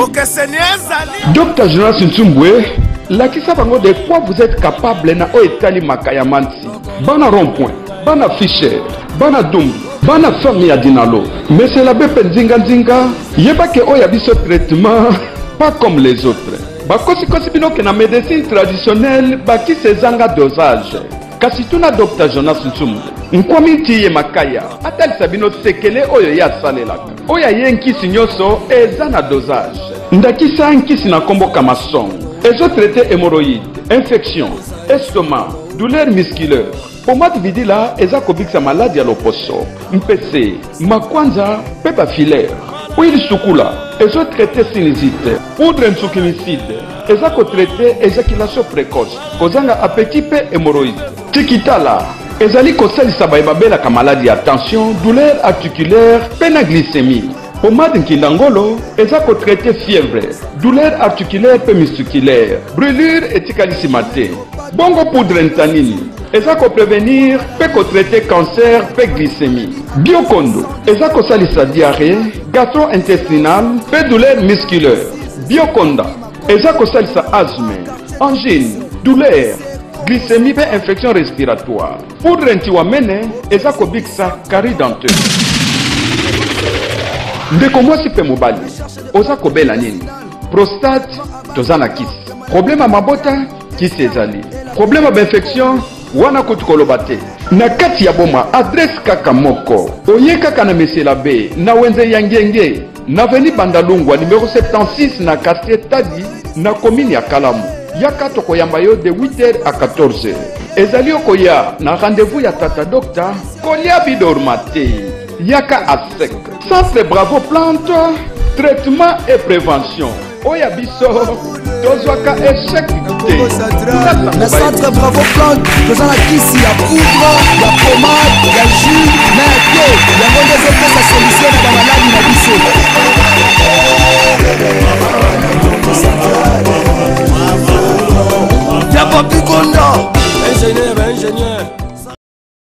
Speaker 15: Docteur Jonas Ntsumwe, la kisa bango de quoi vous êtes capable na Oetali Makayamansi, Bana Rond-Point, Bana Fischer, Bana Dumbi, Bana Fermi Adinalo, mais c'est la Bepenzinga Nzinga, Yebake Oyabiso traitement, pas comme les autres. Bakosi kosi bino ke na médecine traditionnelle baki sezanga dosage. Kasi tuna Dr. Jonas Ntsumwe. Nkwami ntiye makaya. Atalisa bino sekele oyo ya salelaka. Oya ye nkisi nyoso eza na dosage. Ndakisa nkisi na kombo kamason. Ezo traité hémorroïde, infection, estomac, douleur musculaire. Pomade vidila eza kobikisa maladie ya loposo. Mpese, makwanza, pepa filaire. Huile sukula, ezo traité sinusite. Poudre insukimicide, eza ko traité éjaculation précoce. Kozanga appétit pe hémorroïde. Tikitala, ezali kosalisa bayebabelaka maladie ya tension, douleur articulaire, pena glycémie. Pomade nkindangolo, eza ko traité fièvre, douleur articulaire pe musculaire, brûlure et tikalisimate. Bongo poudre ntanini, eza ko prévenir pe ko traité cancer pe glycémie. Biokondo, eza ko salisa diarrhée, gastro-intestinal, pe douleur musculaire. Biokonda, eza ko salisa asthme, angine, douleur, glycémie pe infection respiratoire. Poudre ntiwamene, eza ko bikisa carie denteux. Ndeko mwasi pe mobali, oza kobela nini? Prostate, tozana kisi. Problème mabota, kisi ezali. Problème d'infection, wana kutu kolobate. Na kati ya boma, adresse kaka moko. Oye kaka na Mesela B, na wenze yangenge. Na veni Bandalungwa, numéro 76 na quartier Tadi, na commune ya Kalamu. Yaka toko yamba yo de 8h à 14h. Ezali okoya na rendez-vous ya Tata Docteur, kolia bidormate. Yaka à sec. Centre Bravo Plante, traitement et prévention. Oya biso, tozwaka échec te.
Speaker 16: Le Centre Bravo Plante, faisant la kisi, ya poudre, ya pommade, ya jus, na ya thé. Yango ndezo pesa solution.